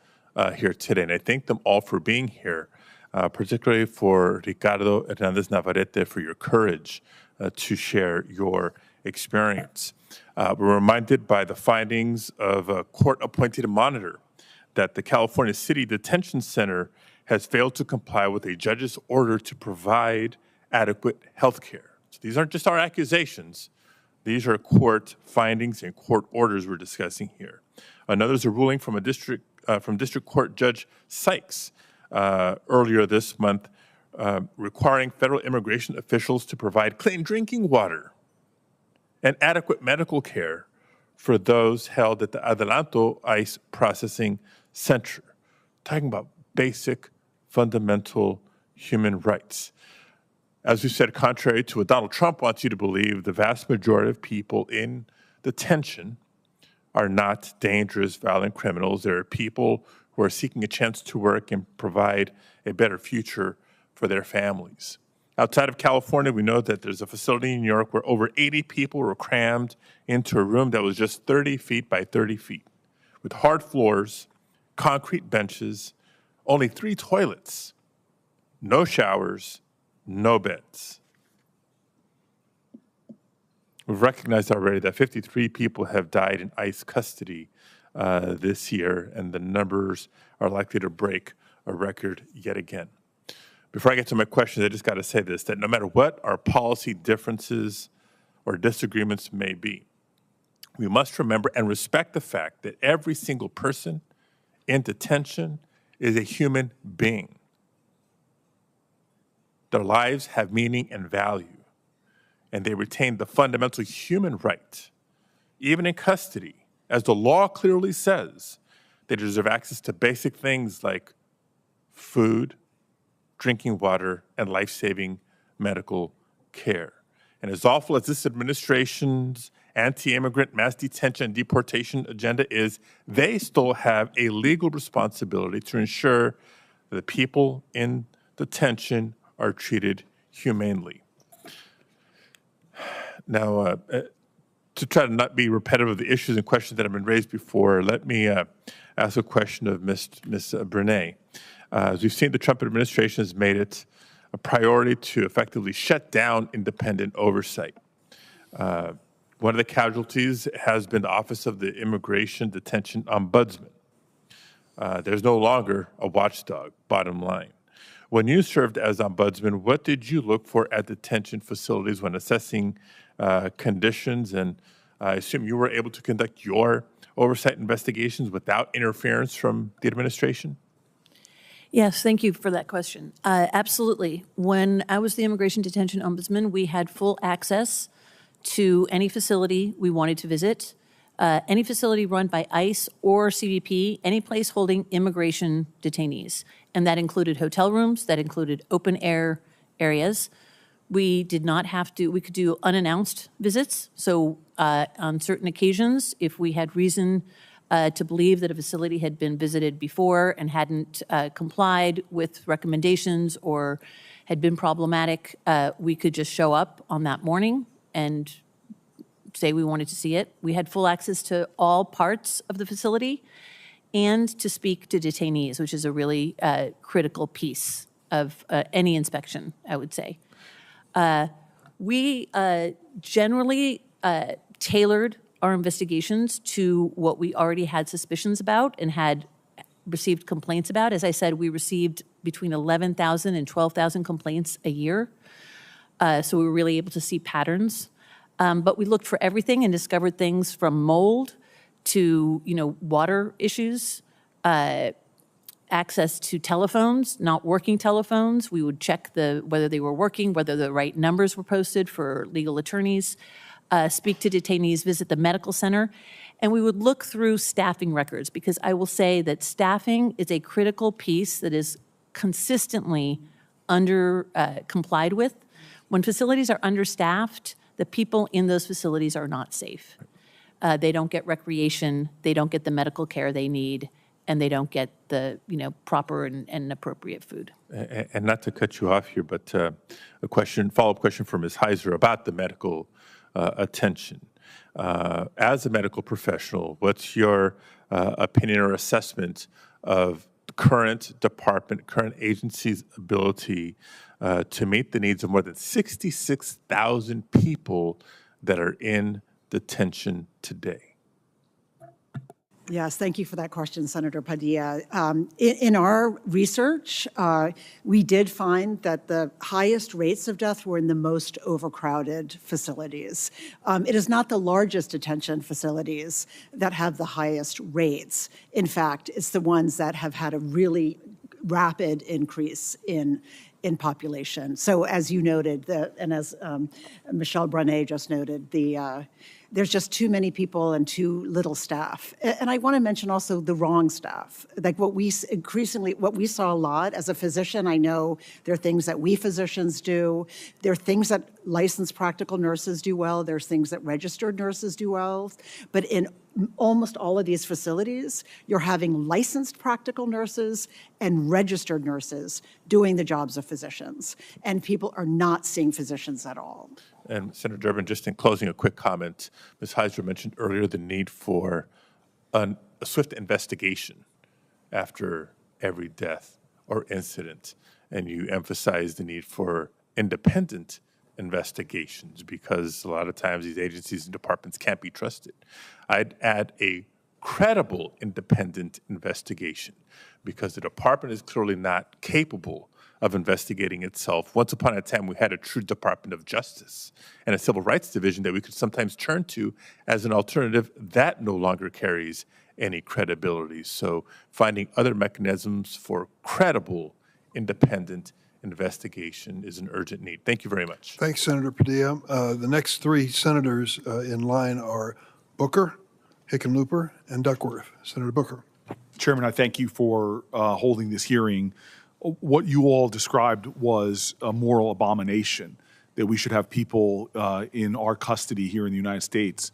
here today, and I thank them all for being here, particularly for Ricardo Hernandez Navarrete for your courage to share your experience. We're reminded by the findings of a court-appointed monitor that the California City Detention Center has failed to comply with a judge's order to provide adequate health care. So these aren't just our accusations. These are court findings and court orders we're discussing here. Another is a ruling from District Court Judge Sykes earlier this month requiring federal immigration officials to provide clean drinking water and adequate medical care for those held at the Adelanto ICE Processing Center. Talking about basic, fundamental human rights. As we said, contrary to what Donald Trump wants you to believe, the vast majority of people in detention are not dangerous, violent criminals. There are people who are seeking a chance to work and provide a better future for their families. Outside of California, we know that there's a facility in New York where over 80 people were crammed into a room that was just 30 feet by 30 feet, with hard floors, concrete benches, only 3 toilets, no showers, no beds. We've recognized already that 53 people have died in ICE custody this year, and the numbers are likely to break a record yet again. Before I get to my questions, I just got to say this, that no matter what our policy differences or disagreements may be, we must remember and respect the fact that every single person in detention is a human being. Their lives have meaning and value, and they retain the fundamental human right, even in custody, as the law clearly says, they deserve access to basic things like food, drinking water, and life-saving medical care. And as awful as this administration's anti-immigrant mass detention and deportation agenda is, they still have a legal responsibility to ensure that the people in detention are treated humanely. Now, to try to not be repetitive of the issues and questions that have been raised before, let me ask a question of Ms. Brené. As we've seen, the Trump administration has made it a priority to effectively shut down independent oversight. One of the casualties has been the Office of the Immigration Detention Ombudsman. There's no longer a watchdog, bottom line. When you served as ombudsman, what did you look for at detention facilities when assessing conditions? And I assume you were able to conduct your oversight investigations without interference from the administration? Yes, thank you for that question. Absolutely. When I was the Immigration Detention Ombudsman, we had full access to any facility we wanted to visit, any facility run by ICE or CBP, any place holding immigration detainees. And that included hotel rooms, that included open air areas. We did not have to, we could do unannounced visits. So on certain occasions, if we had reason to believe that a facility had been visited before and hadn't complied with recommendations or had been problematic, we could just show up on that morning and say we wanted to see it. We had full access to all parts of the facility and to speak to detainees, which is a really critical piece of any inspection, I would say. We generally tailored our investigations to what we already had suspicions about and had received complaints about. As I said, we received between 11,000 and 12,000 complaints a year. So we were really able to see patterns. But we looked for everything and discovered things from mold to, water issues, access to telephones, not working telephones. We would check whether they were working, whether the right numbers were posted for legal attorneys, speak to detainees, visit the medical center, and we would look through staffing records, because I will say that staffing is a critical piece that is consistently under complied with. When facilities are understaffed, the people in those facilities are not safe. They don't get recreation, they don't get the medical care they need, and they don't get the proper and appropriate food. And not to cut you off here, but a follow-up question for Ms. Heiser about the medical attention. As a medical professional, what's your opinion or assessment of current department, current agency's ability to meet the needs of more than 66,000 people that are in detention today? Yes, thank you for that question, Senator Padilla. In our research, we did find that the highest rates of death were in the most overcrowded facilities. It is not the largest detention facilities that have the highest rates. In fact, it's the ones that have had a really rapid increase in population. So as you noted, and as Michelle Brunet just noted, there's just too many people and too little staff. And I want to mention also the wrong staff. Like what we saw a lot as a physician, I know there are things that we physicians do. There are things that licensed practical nurses do well. There's things that registered nurses do well. But in almost all of these facilities, you're having licensed practical nurses and registered nurses doing the jobs of physicians. And people are not seeing physicians at all. And Senator Durbin, just in closing, a quick comment. Ms. Heiser mentioned earlier the need for a swift investigation after every death or incident, and you emphasized the need for independent investigations because a lot of times these agencies and departments can't be trusted. I'd add a credible independent investigation because the department is clearly not capable of investigating itself. Once upon a time, we had a true Department of Justice and a Civil Rights Division that we could sometimes turn to as an alternative. That no longer carries any credibility. So finding other mechanisms for credible, independent investigation is an urgent need. Thank you very much. Thanks, Senator Padilla. The next three senators in line are Booker, Hickenlooper, and Duckworth. Senator Booker. Chairman, I thank you for holding this hearing. What you all described was a moral abomination, that we should have people in our custody here in the United States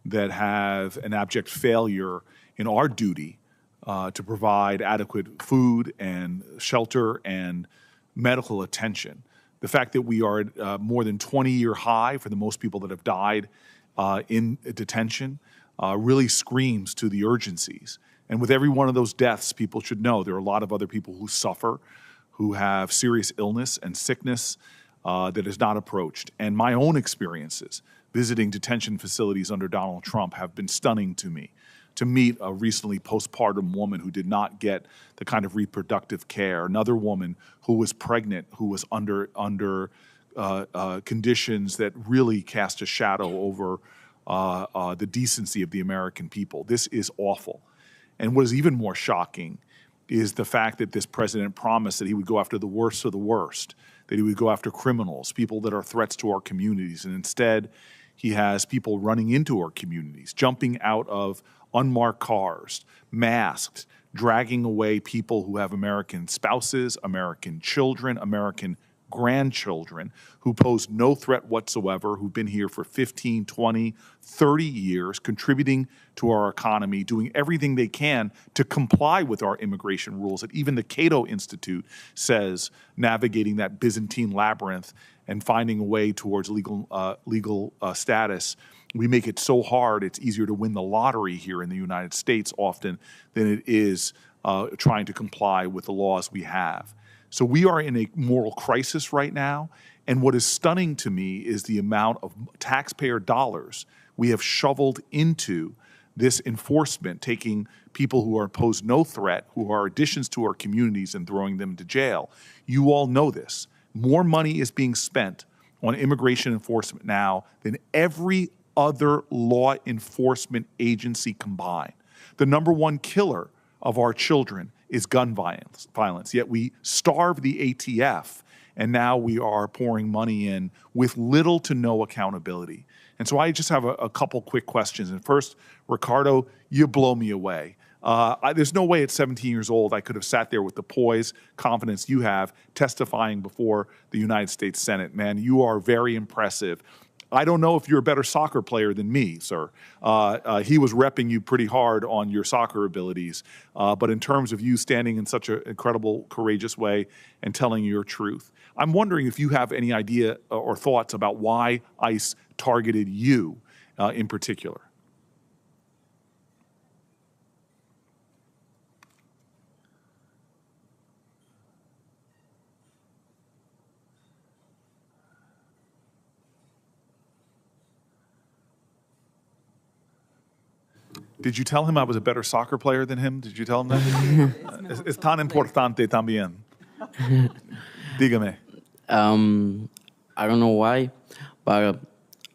that have an abject failure in our duty to provide adequate food and shelter and medical attention. The fact that we are at a more than 20-year high for the most people that have died in detention really screams to the urgencies. And with every one of those deaths, people should know there are a lot of other people who suffer, who have serious illness and sickness that is not approached. And my own experiences visiting detention facilities under Donald Trump have been stunning to me. To meet a recently postpartum woman who did not get the kind of reproductive care, another woman who was pregnant, who was under conditions that really cast a shadow over the decency of the American people. This is awful. And what is even more shocking is the fact that this president promised that he would go after the worst of the worst, that he would go after criminals, people that are threats to our communities. And instead, he has people running into our communities, jumping out of unmarked cars, masked, dragging away people who have American spouses, American children, American grandchildren who pose no threat whatsoever, who've been here for 15, 20, 30 years, contributing to our economy, doing everything they can to comply with our immigration rules that even the Cato Institute says navigating that Byzantine labyrinth and finding a way towards legal status. We make it so hard, it's easier to win the lottery here in the United States often than it is trying to comply with the laws we have. So we are in a moral crisis right now, and what is stunning to me is the amount of taxpayer dollars we have shoveled into this enforcement, taking people who are posed no threat, who are additions to our communities, and throwing them to jail. You all know this. More money is being spent on immigration enforcement now than every other law enforcement agency combined. The number one killer of our children is gun violence. Yet we starve the ATF, and now we are pouring money in with little to no accountability. And so I just have a couple quick questions. And first, Ricardo, you blow me away. There's no way at 17 years old I could have sat there with the poise, confidence you have, testifying before the United States Senate. Man, you are very impressive. I don't know if you're a better soccer player than me, sir. He was repping you pretty hard on your soccer abilities. But in terms of you standing in such an incredible, courageous way and telling your truth, I'm wondering if you have any idea or thoughts about why ICE targeted you in particular. Did you tell him I was a better soccer player than him? Did you tell him that? Es tan importante también. Dígame. I don't know why, but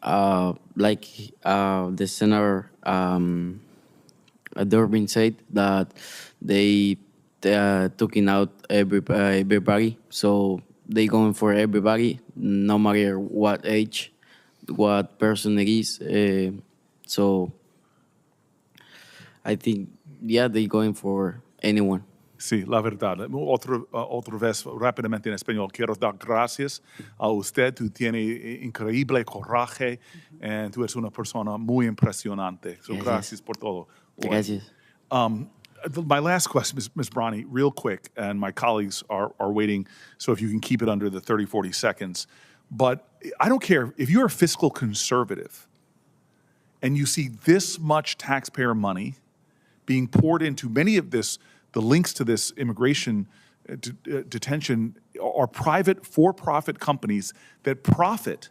the Senator Durbin said that they taking out everybody, so they going for everybody, no matter what age, what person it is. So I think, yeah, they're going for anyone. Sí, la verdad. Otra vez, rápidamente en español, quiero dar gracias a usted. Tú tienes increíble coraje y tú eres una persona muy impresionante. So gracias por todo. Gracias. My last question, Ms. Brani, real quick, and my colleagues are waiting, so if you can keep it under the 30, 40 seconds. But I don't care if you're a fiscal conservative and you see this much taxpayer money being poured into many of this, the links to this immigration detention are private for-profit companies that profit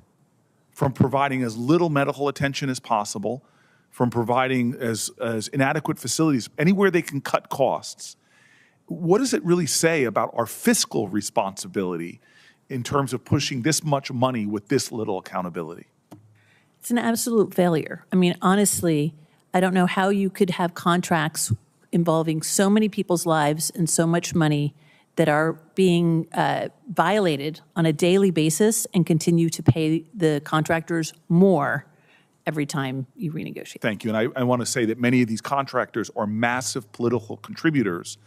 from providing as little medical attention as possible, from providing as inadequate facilities, anywhere they can cut costs. What does it really say about our fiscal responsibility in terms of pushing this much money with this little accountability? It's an absolute failure. I mean, honestly, I don't know how you could have contracts involving so many people's lives and so much money that are being violated on a daily basis and continue to pay the contractors more every time you renegotiate. Thank you. And I want to say that many of these contractors are massive political contributors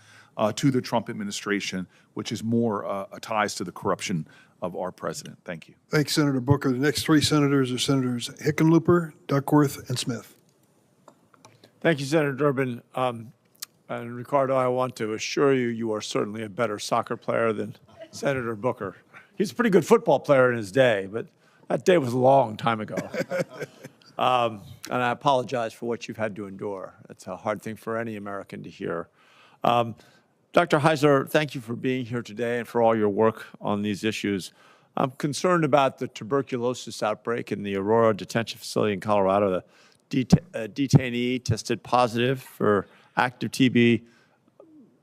to the Trump administration, which is more ties to the corruption of our president. Thank you. Thanks, Senator Booker. The next three senators are Senators Hickenlooper, Duckworth, and Smith. Thank you, Senator Durbin. And Ricardo, I want to assure you, you are certainly a better soccer player than Senator Booker. He's a pretty good football player in his day, but that day was a long time ago. And I apologize for what you've had to endure. It's a hard thing for any American to hear. Dr. Heisler, thank you for being here today and for all your work on these issues. I'm concerned about the tuberculosis outbreak in the Aurora Detention Facility in Colorado. The detainee tested positive for active TB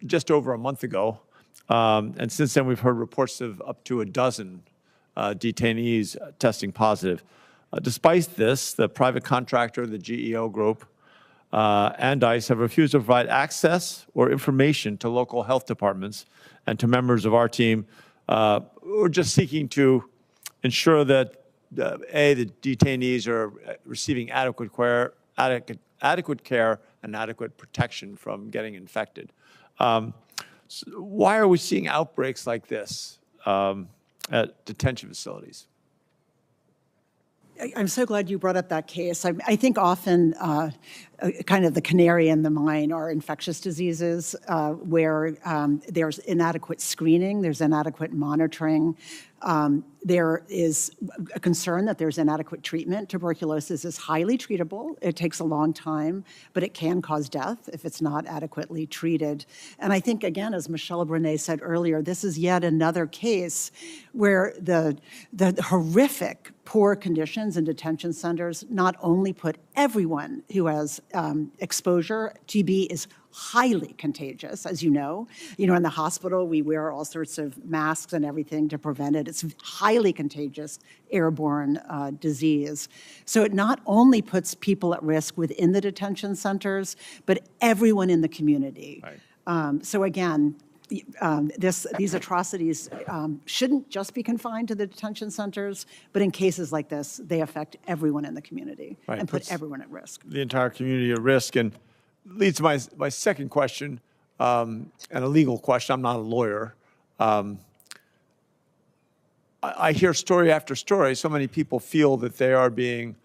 just over a month ago. And since then, we've heard reports of up to a dozen detainees testing positive. Despite this, the private contractor, the GEO group, and ICE have refused to provide access or information to local health departments and to members of our team who are just seeking to ensure that, A, the detainees are receiving adequate care and adequate protection from getting infected. So why are we seeing outbreaks like this? at detention facilities. I'm so glad you brought up that case. I think often kind of the canary in the mine are infectious diseases where there's inadequate screening, there's inadequate monitoring. There is a concern that there's inadequate treatment. Tuberculosis is highly treatable. It takes a long time, but it can cause death if it's not adequately treated. And I think, again, as Michelle Brenet said earlier, this is yet another case where the horrific poor conditions in detention centers not only put everyone who has exposure, TB is highly contagious, as you know. You know, in the hospital, we wear all sorts of masks and everything to prevent it. It's highly contagious, airborne disease. So it not only puts people at risk within the detention centers, but everyone in the community. Right. So again, these atrocities shouldn't just be confined to the detention centers, but in cases like this, they affect everyone in the community Right. and put Puts everyone at risk. the entire community at risk. And leads to my second question, and a legal question. I'm not a lawyer. I hear story after story. So many people feel that they are being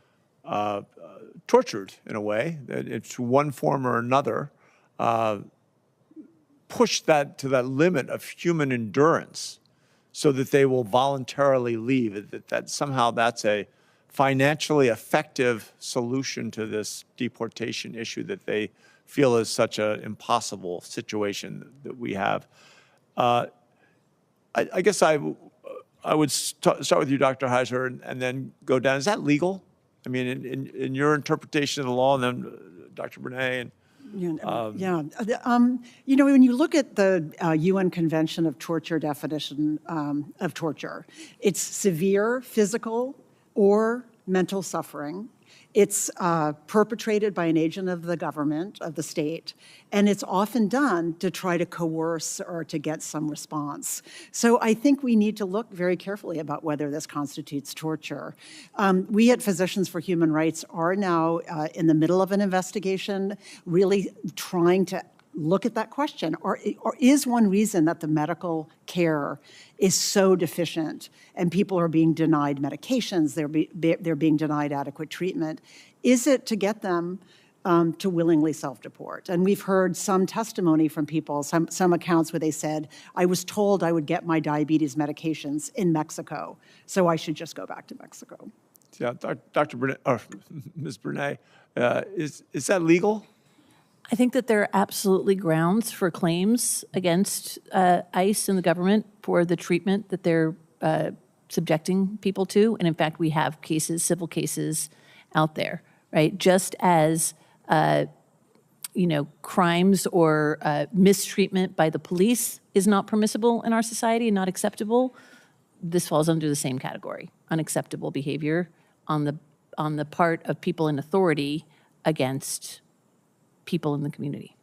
tortured in a way, that it's one form or another, push that to that limit of human endurance so that they will voluntarily leave, that somehow that's a financially effective solution to this deportation issue that they feel is such an impossible situation that we have. I guess I would start with you, Dr. Heiser, and then go down. Is that legal? I mean, in your interpretation of the law, and then Dr. Brenet and You know, when you look at the UN Convention of Torture definition of torture, it's severe physical or mental suffering. It's perpetrated by an agent of the government, of the state, and it's often done to try to coerce or to get some response. So I think we need to look very carefully about whether this constitutes torture. We at Physicians for Human Rights are now in the middle of an investigation, really trying to look at that question. Or is one reason that the medical care is so deficient and people are being denied medications, they're being denied adequate treatment, is it to get them to willingly self-deport? And we've heard some testimony from people, some accounts where they said, I was told I would get my diabetes medications in Mexico, so I should just go back to Mexico. yeah, Dr. Brenet, or Ms. Brenet, is that legal? I think that there are absolutely grounds for claims against ICE and the government for the treatment that they're subjecting people to. And in fact, we have cases, civil cases out there, right? Just as, crimes or mistreatment by the police is not permissible in our society and not acceptable, this falls under the same category, unacceptable behavior on the part of people in authority against people in the community.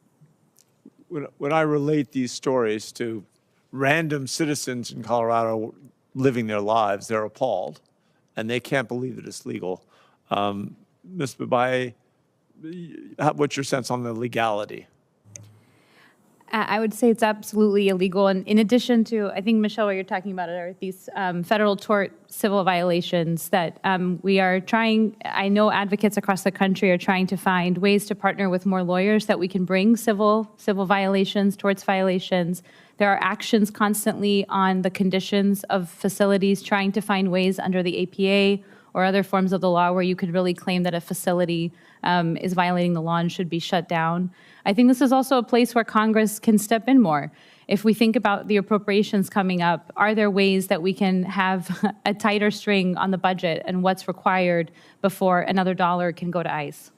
When I relate these stories to random citizens in Colorado living their lives, they're appalled, and they can't believe that it's legal. Ms. Babaye, what's your sense on the legality? I would say it's absolutely illegal. And in addition to, I think, Michelle, what you're talking about are these federal tort civil violations that we are trying, I know advocates across the country are trying to find ways to partner with more lawyers that we can bring civil violations, torts violations. There are actions constantly on the conditions of facilities, trying to find ways under the APA or other forms of the law where you could really claim that a facility is violating the law and should be shut down. I think this is also a place where Congress can step in more. If we think about the appropriations coming up, are there ways that we can have a tighter string on the budget and what's required before another dollar can go to ICE?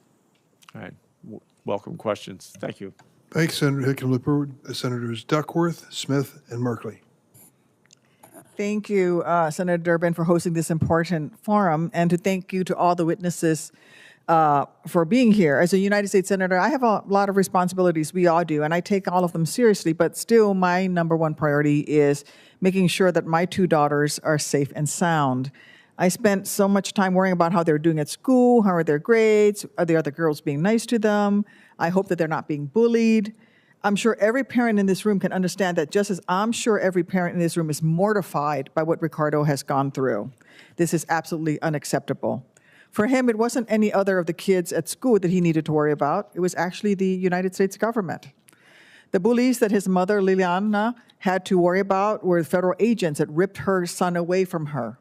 All right, welcome questions. Thank you. Thanks, Senator Hickenlooper. Senators Duckworth, Smith, and Merkley. Thank you, Senator Durbin, for hosting this important forum, and to thank you to all the witnesses for being here. As a United States Senator, I have a lot of responsibilities. We all do, and I take all of them seriously, but still my number one priority is making sure that my two daughters are safe and sound. I spent so much time worrying about how they're doing at school, how are their grades, are the other girls being nice to them? I hope that they're not being bullied. I'm sure every parent in this room can understand that, just as I'm sure every parent in this room is mortified by what Ricardo has gone through. This is absolutely unacceptable. For him, it wasn't any other of the kids at school that he needed to worry about. It was actually the United States government. The bullies that his mother, Liliana, had to worry about were federal agents that ripped her son away from her.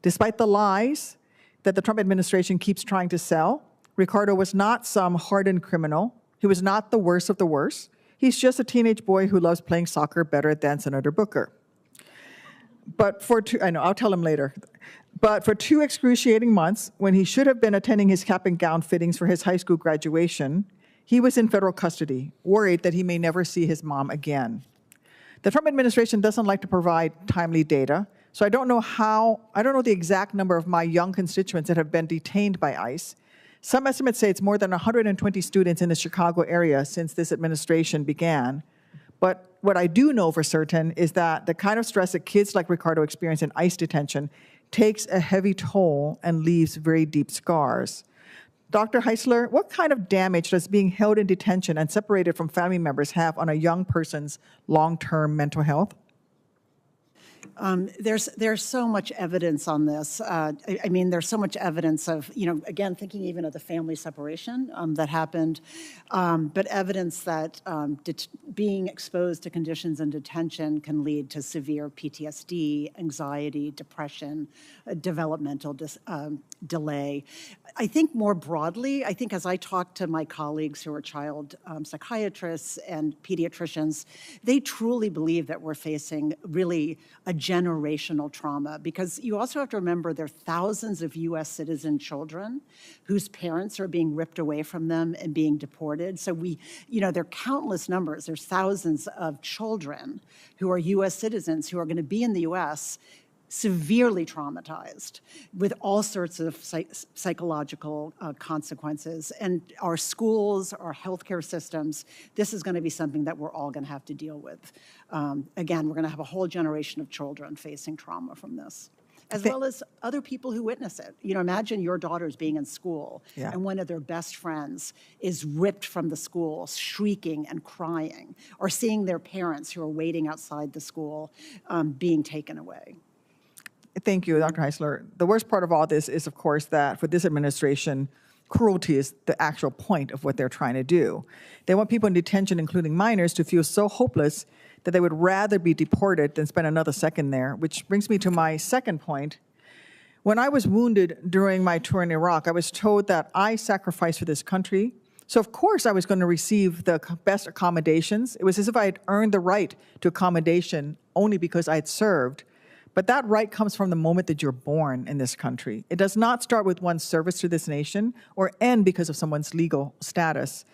Despite the lies that the Trump administration keeps trying to sell, Ricardo was not some hardened criminal. He was not the worst of the worst. He's just a teenage boy who loves playing soccer better than Senator Booker. I'll tell him later. But for 2 excruciating months, when he should have been attending his cap and gown fittings for his high school graduation, he was in federal custody, worried that he may never see his mom again. The Trump administration doesn't like to provide timely data, so I don't know the exact number of my young constituents that have been detained by ICE. Some estimates say it's more than 120 students in the Chicago area since this administration began. But what I do know for certain is that the kind of stress that kids like Ricardo experience in ICE detention takes a heavy toll and leaves very deep scars. Dr. Heisler, what kind of damage does being held in detention and separated from family members have on a young person's long-term mental health? There's so much evidence on this. I mean, there's so much evidence of, again, thinking even of the family separation that happened, but evidence that being exposed to conditions in detention can lead to severe PTSD, anxiety, depression, developmental delay. I think more broadly, as I talk to my colleagues who are child psychiatrists and pediatricians, they truly believe that we're facing really a generational trauma, because you also have to remember there are thousands of U.S. citizen children whose parents are being ripped away from them and being deported. So there are countless numbers. There's thousands of children who are U.S. citizens who are going to be in the U.S. severely traumatized with all sorts of psychological consequences. And our schools, our healthcare systems, this is going to be something that we're all going to have to deal with. Again, we're going to have a whole generation of children facing trauma from this, as well as other people who witness it. Imagine your daughters being in school and one of their best friends is ripped from the school, shrieking and crying, or seeing their parents who are waiting outside the school being taken away. Thank you, Dr. Heisler. The worst part of all this is, of course, that for this administration, cruelty is the actual point of what they're trying to do. They want people in detention, including minors, to feel so hopeless that they would rather be deported than spend another second there, which brings me to my second point. When I was wounded during my tour in Iraq, I was told that I sacrificed for this country. So of course I was going to receive the best accommodations. It was as if I had earned the right to accommodation only because I had served. But that right comes from the moment that you're born in this country. It does not start with one's service to this nation or end because of someone's legal status.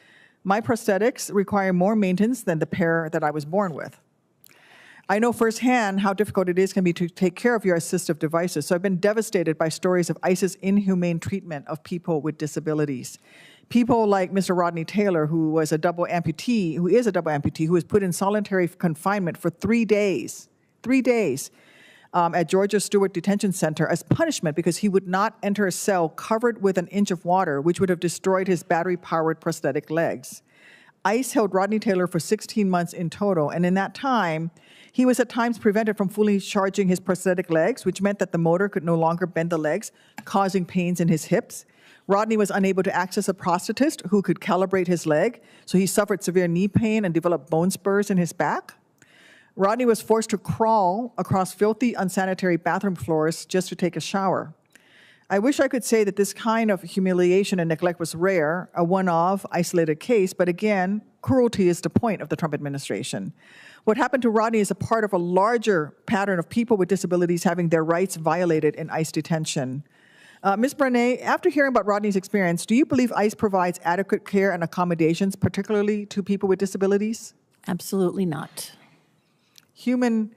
My prosthetics require more maintenance than the pair that I was born with. I know firsthand how difficult it can be to take care of your assistive devices, so I've been devastated by stories of ICE's inhumane treatment of people with disabilities. People like Mr. Rodney Taylor, who is a double amputee, who was put in solitary confinement for 3 days. 3 days. At Georgia Stewart Detention Center as punishment because he would not enter a cell covered with an inch of water, which would have destroyed his battery-powered prosthetic legs. ICE held Rodney Taylor for 16 months in total, and in that time, he was at times prevented from fully charging his prosthetic legs, which meant that the motor could no longer bend the legs, causing pains in his hips. Rodney was unable to access a prosthetist who could calibrate his leg, so he suffered severe knee pain and developed bone spurs in his back. Rodney was forced to crawl across filthy, unsanitary bathroom floors just to take a shower. I wish I could say that this kind of humiliation and neglect was rare, a one-off, isolated case, but again, cruelty is the point of the Trump administration. What happened to Rodney is a part of a larger pattern of people with disabilities having their rights violated in ICE detention. Ms. Brené, after hearing about Rodney's experience, do you believe ICE provides adequate care and accommodations, particularly to people with disabilities? Absolutely not. Reasonable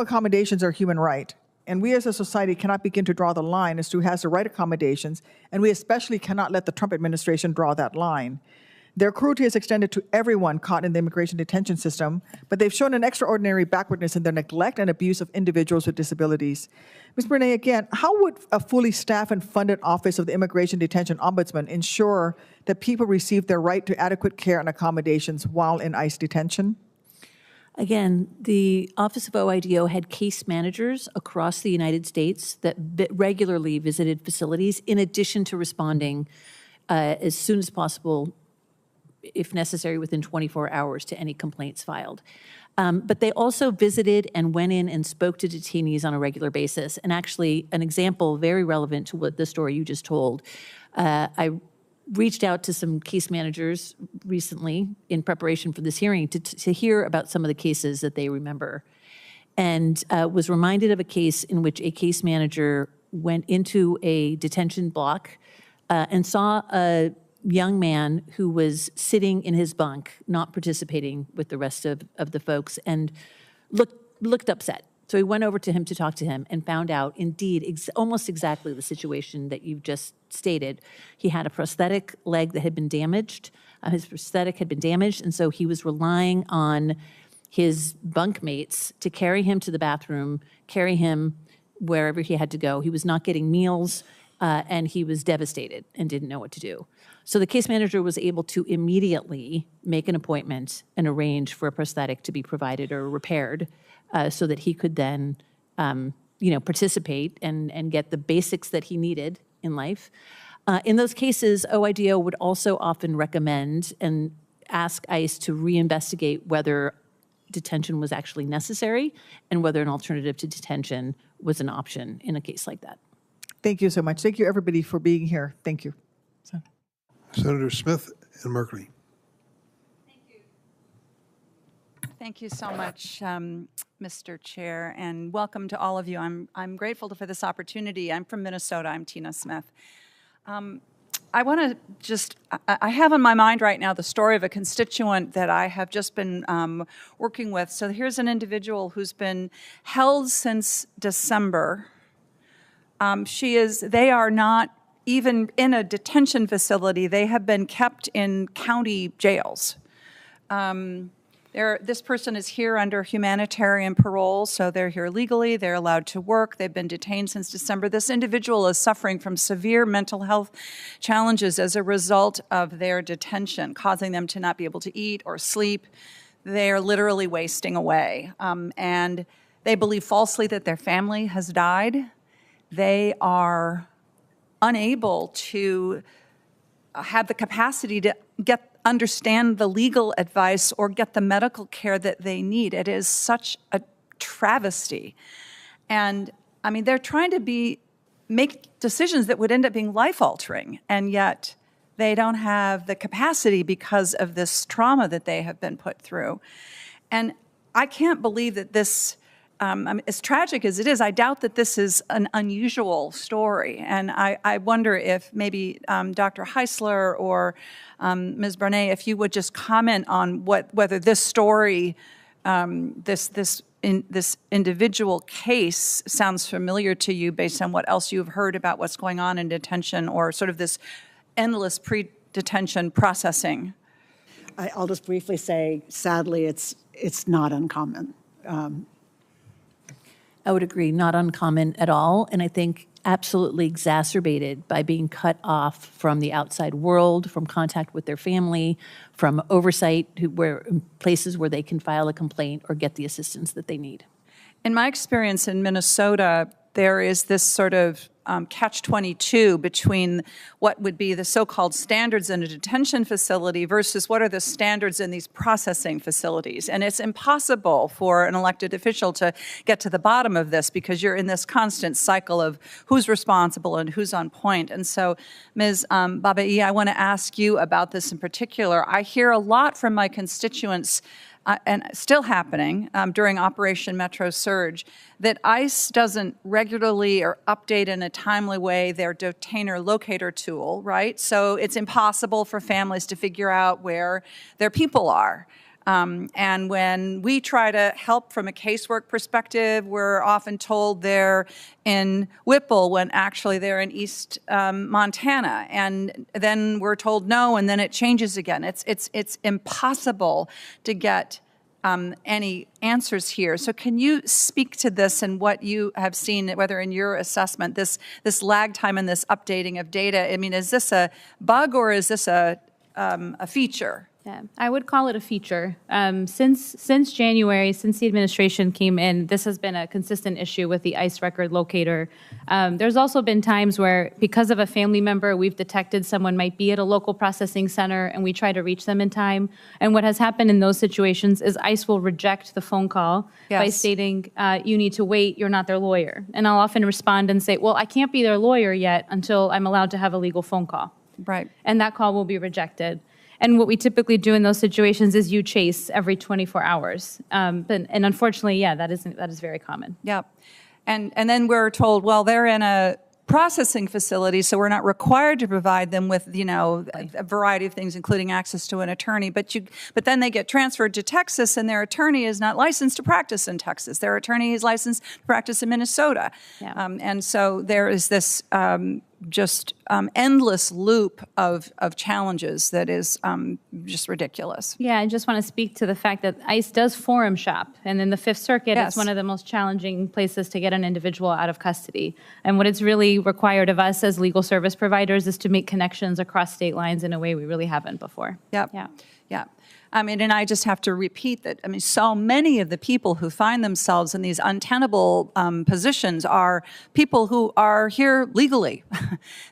accommodations are a human right. And we as a society cannot begin to draw the line as to who has the right accommodations, and we especially cannot let the Trump administration draw that line. Their cruelty is extended to everyone caught in the immigration detention system, but they've shown an extraordinary backwardness in their neglect and abuse of individuals with disabilities. Ms. Bernay, again, how would a fully staffed and funded Office of the Immigration Detention Ombudsman ensure that people receive their right to adequate care and accommodations while in ICE detention? Again, the Office of OIDO had case managers across the United States that regularly visited facilities in addition to responding as soon as possible, if necessary, within 24 hours to any complaints filed. But they also visited and went in and spoke to detainees on a regular basis. And actually, an example very relevant to what the story you just told, I reached out to some case managers recently in preparation for this hearing to hear about some of the cases that they remember, and was reminded of a case in which a case manager went into a detention block and saw a young man who was sitting in his bunk, not participating with the rest of the folks, and looked upset. So he went over to him to talk to him and found out, indeed, almost exactly the situation that you've just stated. He had a prosthetic leg that had been damaged. His prosthetic had been damaged, and so he was relying on his bunkmates to carry him to the bathroom, carry him wherever he had to go. He was not getting meals, and he was devastated and didn't know what to do. So the case manager was able to immediately make an appointment and arrange for a prosthetic to be provided or repaired so that he could then participate and get the basics that he needed in life. In those cases, OIDO would also often recommend and ask ICE to reinvestigate whether detention was actually necessary and whether an alternative to detention was an option in a case like that. Thank you so much. Thank you, everybody, for being here. Thank you. Senator Smith and Merkley. Thank you so much, Mr. Chair, and welcome to all of you. I'm grateful for this opportunity. I'm from Minnesota. I'm Tina Smith. I want to just, I have on my mind right now the story of a constituent that I have just been working with. So here's an individual who's been held since December. They are not even in a detention facility. They have been kept in county jails. This person is here under humanitarian parole, so they're here legally, they're allowed to work, they've been detained since December. This individual is suffering from severe mental health challenges as a result of their detention, causing them to not be able to eat or sleep. They're literally wasting away. And they believe falsely that their family has died. They are unable to have the capacity to understand the legal advice or get the medical care that they need. It is such a travesty. And I mean, they're trying to make decisions that would end up being life-altering, and yet they don't have the capacity because of this trauma that they have been put through. And I can't believe that this, as tragic as it is, I doubt that this is an unusual story. And I wonder if maybe Dr. Heisler or Ms. Bernay, if you would just comment on whether this story, this individual case sounds familiar to you based on what else you've heard about what's going on in detention, or sort of this endless pre-detention processing. I'll just briefly say, sadly, it's not uncommon. I would agree, not uncommon at all, and I think absolutely exacerbated by being cut off from the outside world, from contact with their family, from oversight, places where they can file a complaint or get the assistance that they need. In my experience in Minnesota, there is this sort of catch-22 between what would be the so-called standards in a detention facility versus what are the standards in these processing facilities. And it's impossible for an elected official to get to the bottom of this because you're in this constant cycle of who's responsible and who's on point. And so, Ms. Babai, I want to ask you about this in particular. I hear a lot from my constituents and still happening during Operation Metro Surge, that ICE doesn't regularly or update in a timely way their detainer locator tool, right? So it's impossible for families to figure out where their people are. And when we try to help from a casework perspective, we're often told they're in Whipple when actually they're in East Montana. And then we're told no, and then it changes again. It's impossible to get any answers here. So can you speak to this and what you have seen, whether in your assessment, this lag time and this updating of data? I mean, is this a bug or is this a feature? Yeah, I would call it a feature. Since January, since the administration came in, this has been a consistent issue with the ICE record locator. There's also been times where, because of a family member, we've detected someone might be at a local processing center and we try to reach them in time. And what has happened in those situations is ICE will reject the phone call by stating, you need to wait, you're not their lawyer. And I'll often respond and say, well, I can't be their lawyer yet until I'm allowed to have a legal phone call. Right. And that call will be rejected. And what we typically do in those situations is you chase every 24 hours. And unfortunately, yeah, that is very common. Yep. And then we're told, well, they're in a processing facility, so we're not required to provide them with, a variety of things, including access to an attorney. But then they get transferred to Texas, and their attorney is not licensed to practice in Texas. Their attorney is licensed to practice in Minnesota. Yeah. And so there is this endless loop of challenges that is just ridiculous. Yeah, I just want to speak to the fact that ICE does forum shop, and in the Fifth Circuit, Yes. it's one of the most challenging places to get an individual out of custody. And what it's really required of us as legal service providers is to make connections across state lines in a way we really haven't before. Yep. Yeah. Yeah. I mean, and I just have to repeat that, so many of the people who find themselves in these untenable positions are people who are here legally.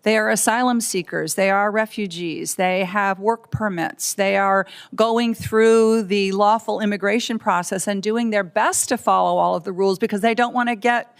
They are asylum seekers. They are refugees. They have work permits. They are going through the lawful immigration process and doing their best to follow all of the rules because they don't want to get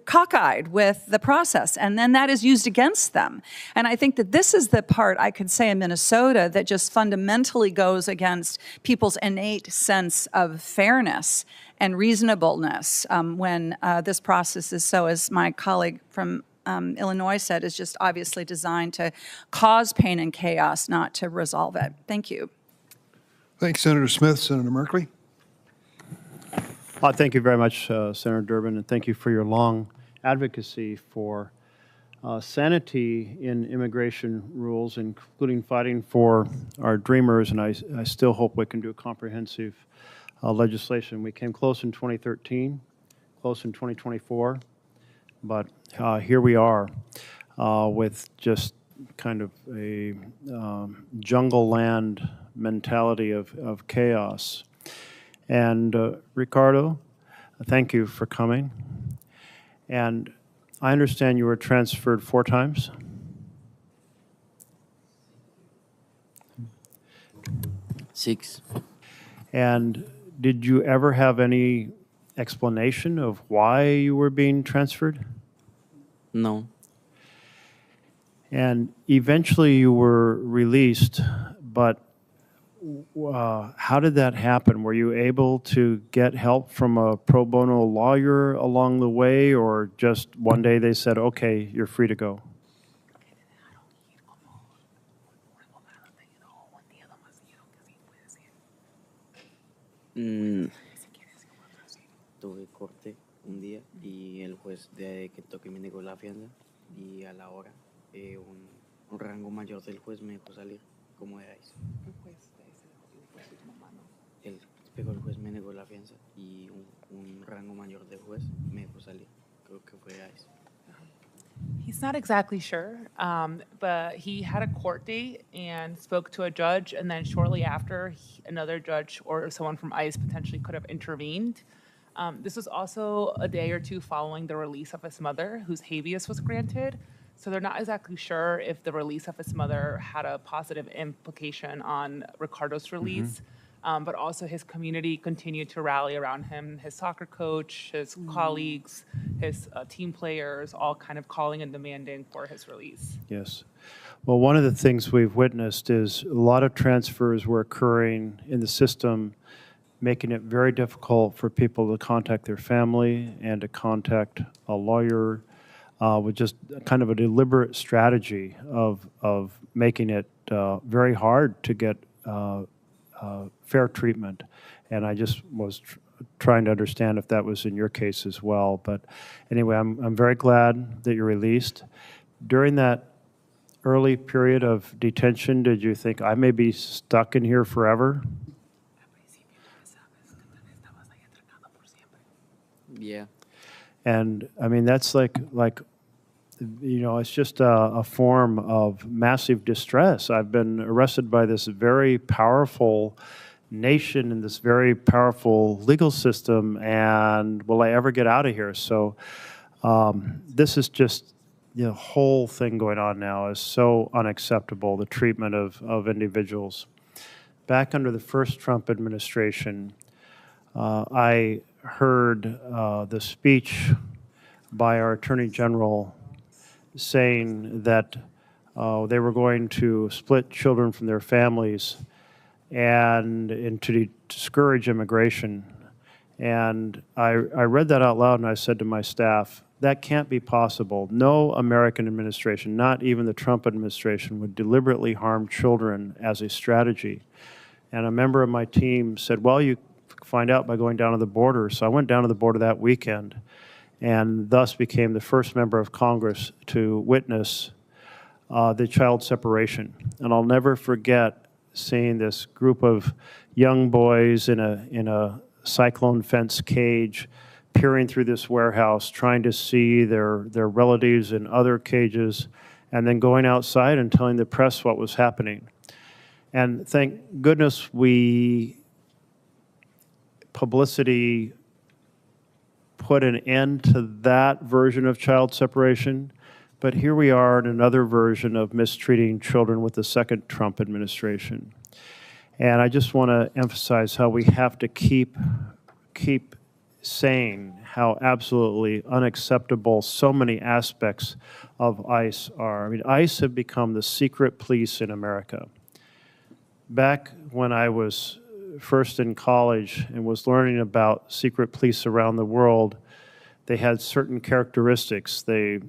cockeyed with the process, and then that is used against them. And I think that this is the part I could say in Minnesota that just fundamentally goes against people's innate sense of fairness and reasonableness when this process is so, as my colleague from Illinois said, is just obviously designed to cause pain and chaos, not to resolve it. Thank you. Thanks, Senator Smith. Senator Merkley? Thank you very much, Senator Durbin, and thank you for your long advocacy for sanity in immigration rules, including fighting for our dreamers, and I still hope we can do a comprehensive legislation. We came close in 2013, close in 2024, but here we are with just kind of a jungle land mentality of chaos. And Ricardo, thank you for coming. And I understand you were transferred 4 times? Six. And did you ever have any explanation of why you were being transferred? No. And eventually you were released, but how did that happen? Were you able to get help from a pro bono lawyer along the way, or just one day they said, okay, you're free to go? Tuve corte un día y el juez de Kentucky me negó la fianza y a la hora un rango mayor del juez me dejó salir como era eso. Pero el juez me negó la fianza y un rango mayor del juez me dejó salir. Creo que fue a eso. He's not exactly sure, but he had a court date and spoke to a judge, and then shortly after, another judge or someone from ICE potentially could have intervened. This was also a day or two following the release of his mother, whose habeas was granted. So they're not exactly sure if the release of his mother had a positive implication on Ricardo's release. But also his community continued to rally around him, his soccer coach, his colleagues, his team players, all kind of calling and demanding for his release. Yes. Well, one of the things we've witnessed is a lot of transfers were occurring in the system, making it very difficult for people to contact their family and to contact a lawyer, with just kind of a deliberate strategy of making it very hard to get fair treatment. And I just was trying to understand if that was in your case as well. But anyway, I'm very glad that you're released. During that early period of detention, did you think I may be stuck in here forever? Yeah. And I mean, that's like you know, it's just a form of massive distress. I've been arrested by this very powerful nation and this very powerful legal system, and will I ever get out of here? So this is just, the whole thing going on now is so unacceptable, the treatment of individuals. Back under the first Trump administration, I heard the speech by our Attorney General saying that they were going to split children from their families and to discourage immigration. And I read that out loud and I said to my staff, that can't be possible. No American administration, not even the Trump administration, would deliberately harm children as a strategy. And a member of my team said, well, you find out by going down to the border. So I went down to the border that weekend and thus became the first member of Congress to witness the child separation. And I'll never forget seeing this group of young boys in a cyclone fence cage peering through this warehouse, trying to see their relatives in other cages, and then going outside and telling the press what was happening. And thank goodness publicity put an end to that version of child separation, but here we are in another version of mistreating children with the second Trump administration. And I just want to emphasize how we have to keep saying how absolutely unacceptable so many aspects of ICE are. I mean, ICE have become the secret police in America. Back when I was first in college and was learning about secret police around the world, they had certain characteristics. They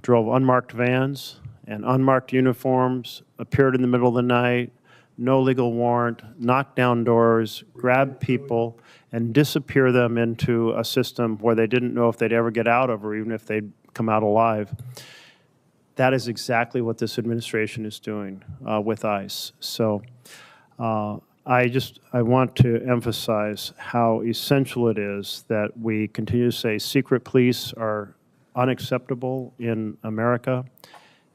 drove unmarked vans and unmarked uniforms, appeared in the middle of the night, no legal warrant, knock down doors, grab people, and disappear them into a system where they didn't know if they'd ever get out of, or even if they'd come out alive. That is exactly what this administration is doing with ICE. So I want to emphasize how essential it is that we continue to say secret police are unacceptable in America,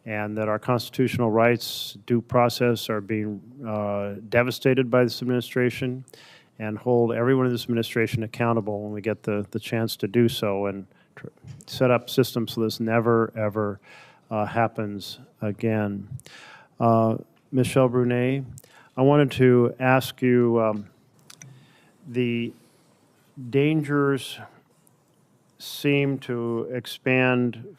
and that our constitutional rights, due process, are being devastated by this administration, and hold everyone in this administration accountable when we get the chance to do so, and set up systems so this never, ever happens again. Michelle Brunet, I wanted to ask you, the dangers seem to expand.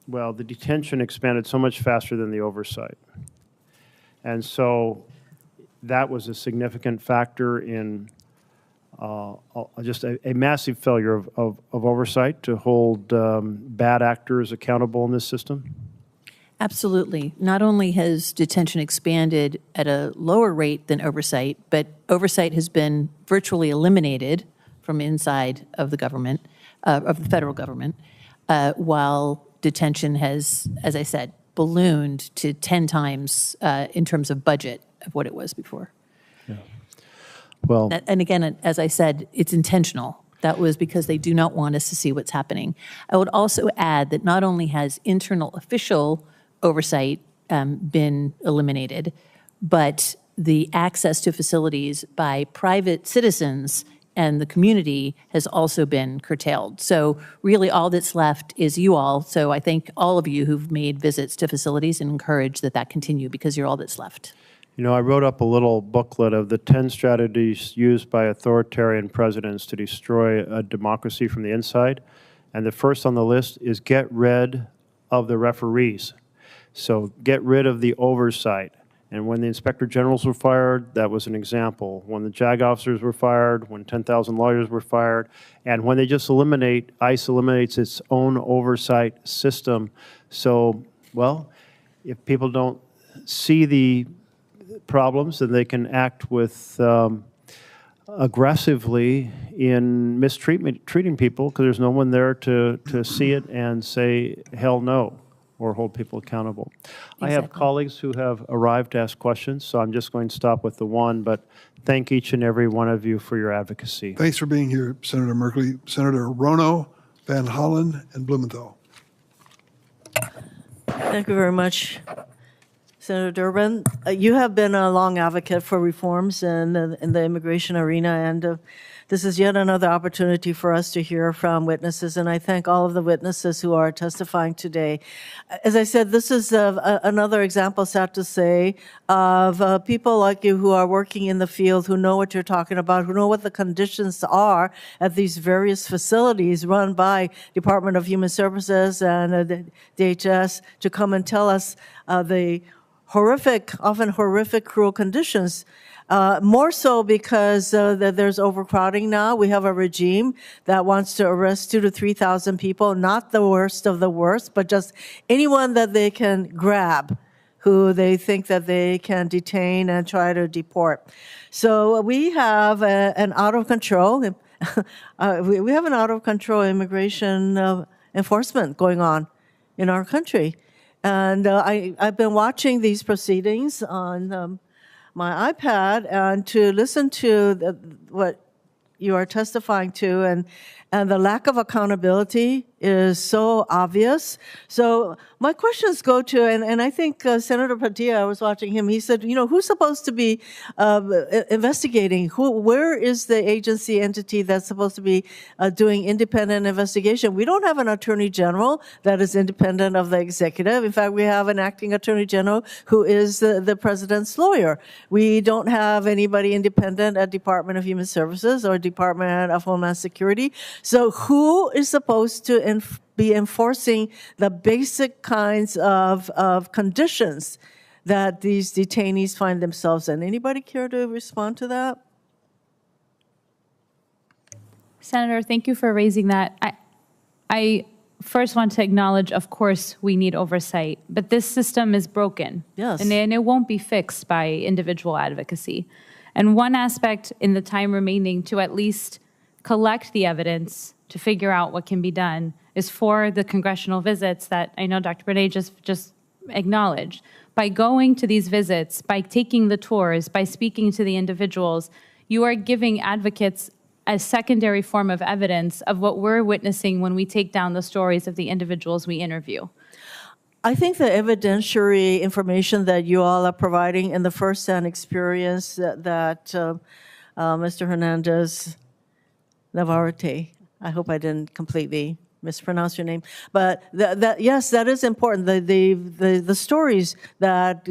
Well, the detention expanded so much faster than the oversight. And so that was a significant factor in just a massive failure of oversight to hold bad actors accountable in this system? Absolutely. Not only has detention expanded at a lower rate than oversight, but oversight has been virtually eliminated from inside of the government, of the federal government, while detention has, as I said, ballooned to 10 times in terms of budget of what it was before. Yeah. Well, And again, as I said, it's intentional. That was because they do not want us to see what's happening. I would also add that not only has internal official oversight been eliminated, but the access to facilities by private citizens and the community has also been curtailed. So really all that's left is you all. So I thank all of you who've made visits to facilities and encourage that continue, because you're all that's left. you know, I wrote up a little booklet of the 10 strategies used by authoritarian presidents to destroy a democracy from the inside. And the first on the list is get rid of the referees. So get rid of the oversight. And when the inspector generals were fired, that was an example. When the JAG officers were fired, when 10,000 lawyers were fired, and when they just eliminate, ICE eliminates its own oversight system. So, well, if people don't see the problems, and they can act with aggressively in treating people because there's no one there to see it and say, hell no, or hold people accountable. I have colleagues who have arrived to ask questions, so I'm just going to stop with the one, but thank each and every one of you for your advocacy. Thanks for being here, Senator Merkley. Senator Rono, Van Hollen, and Blumenthal. Thank you very much, Senator Durbin. You have been a long advocate for reforms in the immigration arena, and this is yet another opportunity for us to hear from witnesses, and I thank all of the witnesses who are testifying today. As I said, this is another example, sad to say, of people like you who are working in the field, who know what you're talking about, who know what the conditions are at these various facilities run by Department of Human Services and the DHS, to come and tell us the horrific, often horrific, cruel conditions. More so because there's overcrowding now. We have a regime that wants to arrest 2,000 to 3,000 people, not the worst of the worst, but just anyone that they can grab, who they think that they can detain and try to deport. So we have an out of control, we have an out of control immigration enforcement going on in our country. And I've been watching these proceedings on my iPad and to listen to what you are testifying to, and the lack of accountability is so obvious. So my questions go to, and I think Senator Padilla, I was watching him, he said, you know, who's supposed to be investigating? Where is the agency entity that's supposed to be doing independent investigation? We don't have an attorney general that is independent of the executive. In fact, we have an acting attorney general who is the president's lawyer. We don't have anybody independent at Department of Human Services or Department of Homeland Security. So who is supposed to be enforcing the basic kinds of conditions that these detainees find themselves in? Anybody care to respond to that? Senator, thank you for raising that. I first want to acknowledge, of course, we need oversight, but this system is broken. Yes. And it won't be fixed by individual advocacy. And one aspect in the time remaining to at least collect the evidence to figure out what can be done is for the congressional visits that I know Dr. Bernay just acknowledged. By going to these visits, by taking the tours, by speaking to the individuals, you are giving advocates a secondary form of evidence of what we're witnessing when we take down the stories of the individuals we interview. I think the evidentiary information that you all are providing and the first-hand experience that Mr. Hernandez Navarrete, I hope I didn't completely mispronounce your name, but yes, that is important. The stories that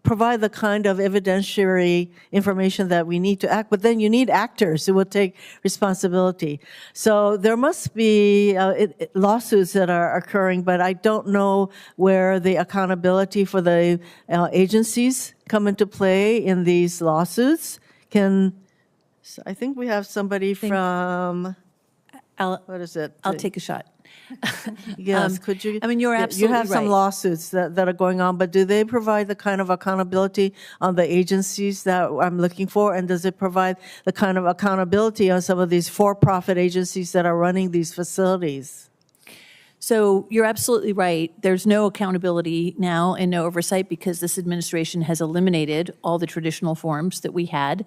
provide the kind of evidentiary information that we need to act, but then you need actors who will take responsibility. So there must be lawsuits that are occurring, but I don't know where the accountability for the agencies come into play in these lawsuits. I think we have somebody from, what is it? I'll take a shot. Yes, could you? I mean, you're absolutely You have some right. lawsuits that are going on, but do they provide the kind of accountability on the agencies that I'm looking for? And does it provide the kind of accountability on some of these for-profit agencies that are running these facilities? So you're absolutely right. There's no accountability now and no oversight because this administration has eliminated all the traditional forms that we had.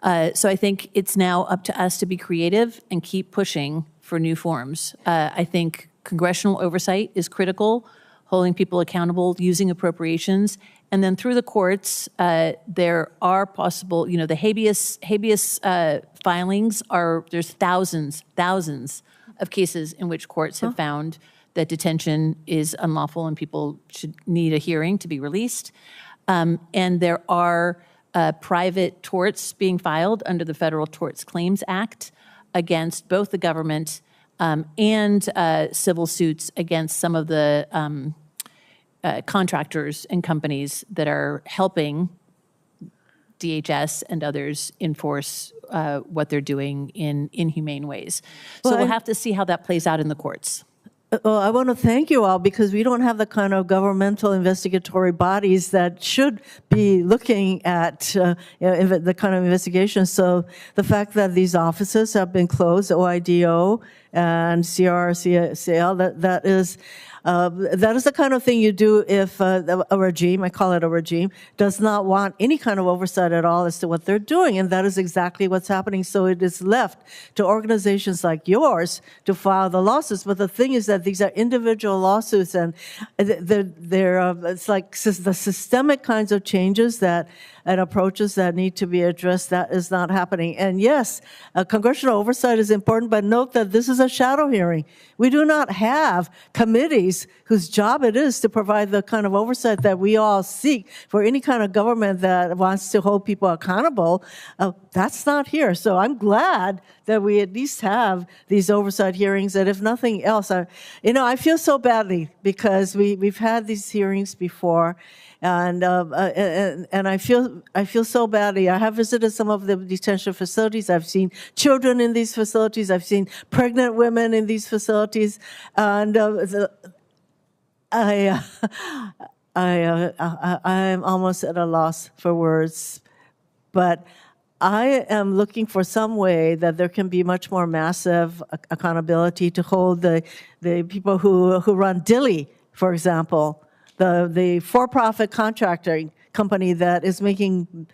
So I think it's now up to us to be creative and keep pushing for new forms. I think congressional oversight is critical, holding people accountable, using appropriations, and then through the courts, there are possible, the habeas filings there's thousands of cases in which courts have found that detention is unlawful and people should need a hearing to be released. And there are private torts being filed under the Federal Torts Claims Act against both the government and civil suits against some of the contractors and companies that are helping DHS and others enforce what they're doing in inhumane ways. So we'll have to see how that plays out in the courts. Well, I want to thank you all because we don't have the kind of governmental investigatory bodies that should be looking at the kind of investigations. So the fact that these offices have been closed, OIDO and CRCL, that is the kind of thing you do if a regime, I call it a regime, does not want any kind of oversight at all as to what they're doing. And that is exactly what's happening. So it is left to organizations like yours to file the lawsuits. But the thing is that these are individual lawsuits, and it's like the systemic kinds of changes and approaches that need to be addressed. That is not happening. And yes, congressional oversight is important, but note that this is a shadow hearing. We do not have committees whose job it is to provide the kind of oversight that we all seek for any kind of government that wants to hold people accountable. That's not here. So I'm glad that we at least have these oversight hearings. And if nothing else, I feel so badly because we've had these hearings before. And I feel so badly. I have visited some of the detention facilities. I've seen children in these facilities. I've seen pregnant women in these facilities, and I am almost at a loss for words. But I am looking for some way that there can be much more massive accountability to hold the people who run Dilley, for example. The for-profit contracting company that is making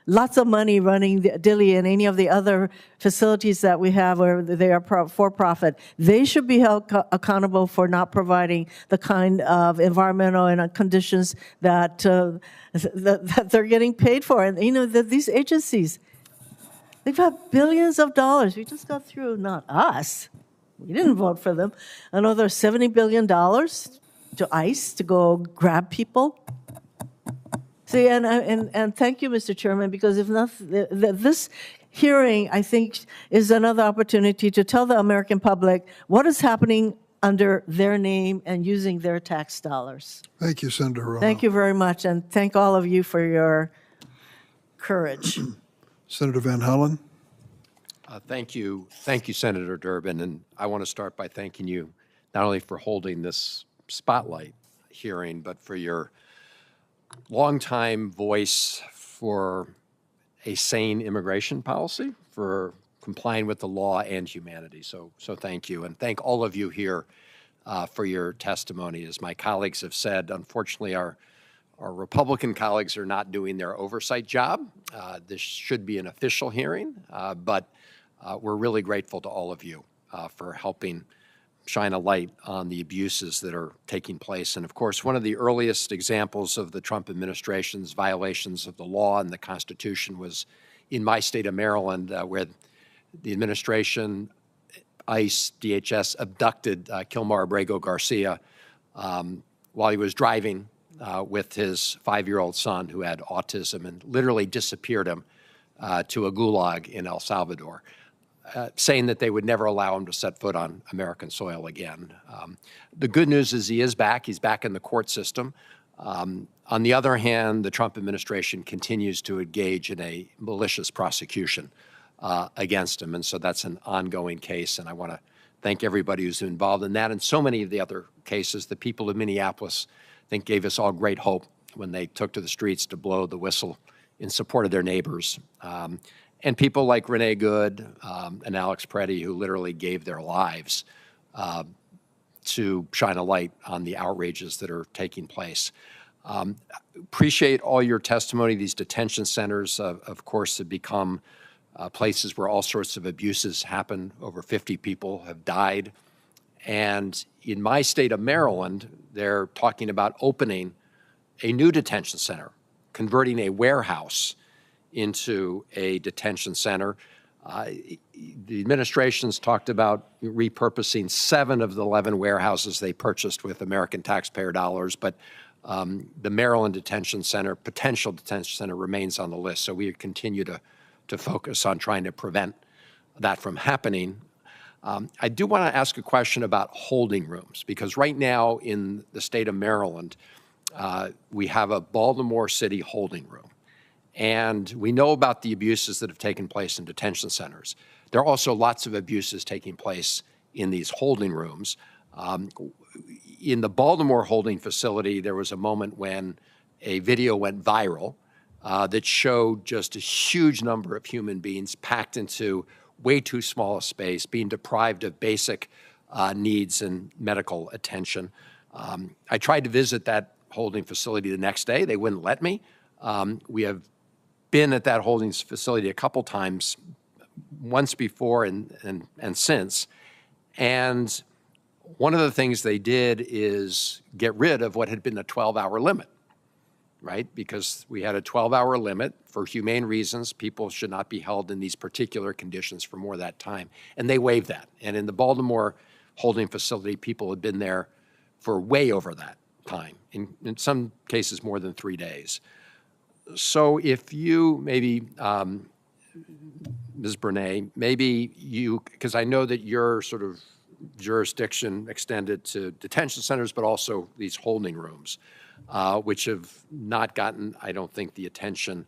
lots of money running Dilley and any of the other facilities that we have where they are for-profit. They should be held accountable for not providing the kind of environmental and conditions that they're getting paid for. And these agencies, they've had billions of dollars. We just got through, not us. We didn't vote for them. Another $70 billion to ICE to go grab people. See, and thank you, Mr. Chairman, because if not, this hearing, I think, is another opportunity to tell the American public what is happening under their name and using their tax dollars. Thank you, Senator Rojo. Thank you very much, and thank all of you for your courage. Senator Van Hollen. Thank you, Senator Durbin, and I want to start by thanking you not only for holding this spotlight hearing, but for your longtime voice for a sane immigration policy, for complying with the law and humanity. So thank you, and thank all of you here for your testimony. As my colleagues have said, unfortunately, our Republican colleagues are not doing their oversight job. This should be an official hearing, but we're really grateful to all of you for helping shine a light on the abuses that are taking place. And of course, one of the earliest examples of the Trump administration's violations of the law and the Constitution was in my state of Maryland, where the administration, ICE, DHS, abducted Kilmar Abrego Garcia while he was driving with his 5-year-old son who had autism, and literally disappeared him to a gulag in El Salvador. Saying that they would never allow him to set foot on American soil again. The good news is he is back. He's back in the court system. On the other hand, the Trump administration continues to engage in a malicious prosecution against him. And so that's an ongoing case. And I want to thank everybody who's involved in that and so many of the other cases. The people of Minneapolis, I think, gave us all great hope when they took to the streets to blow the whistle in support of their neighbors. And people like Renee Good and Alex Preddy, who literally gave their lives to shine a light on the outrages that are taking place. Appreciate all your testimony. These detention centers, of course, have become places where all sorts of abuses happen. Over 50 people have died. And in my state of Maryland, they're talking about opening a new detention center, converting a warehouse into a detention center. The administration's talked about repurposing 7 of the 11 warehouses they purchased with American taxpayer dollars, but the Maryland detention center, potential detention center, remains on the list. So we continue to focus on trying to prevent that from happening. I do want to ask a question about holding rooms, because right now in the state of Maryland, we have a Baltimore City holding room. And we know about the abuses that have taken place in detention centers. There are also lots of abuses taking place in these holding rooms. In the Baltimore holding facility, there was a moment when a video went viral that showed just a huge number of human beings packed into way too small a space, being deprived of basic needs and medical attention. I tried to visit that holding facility the next day. They wouldn't let me. We have been at that holding facility a couple times, once before and since. And one of the things they did is get rid of what had been a 12-hour limit, right? Because we had a 12-hour limit for humane reasons. People should not be held in these particular conditions for more of that time. And they waived that. And in the Baltimore holding facility, people had been there for way over that time, in some cases more than 3 days. So if you maybe, Ms. Bernay, maybe you, because I know that your sort of jurisdiction extended to detention centers, but also these holding rooms, which have not gotten, I don't think, the attention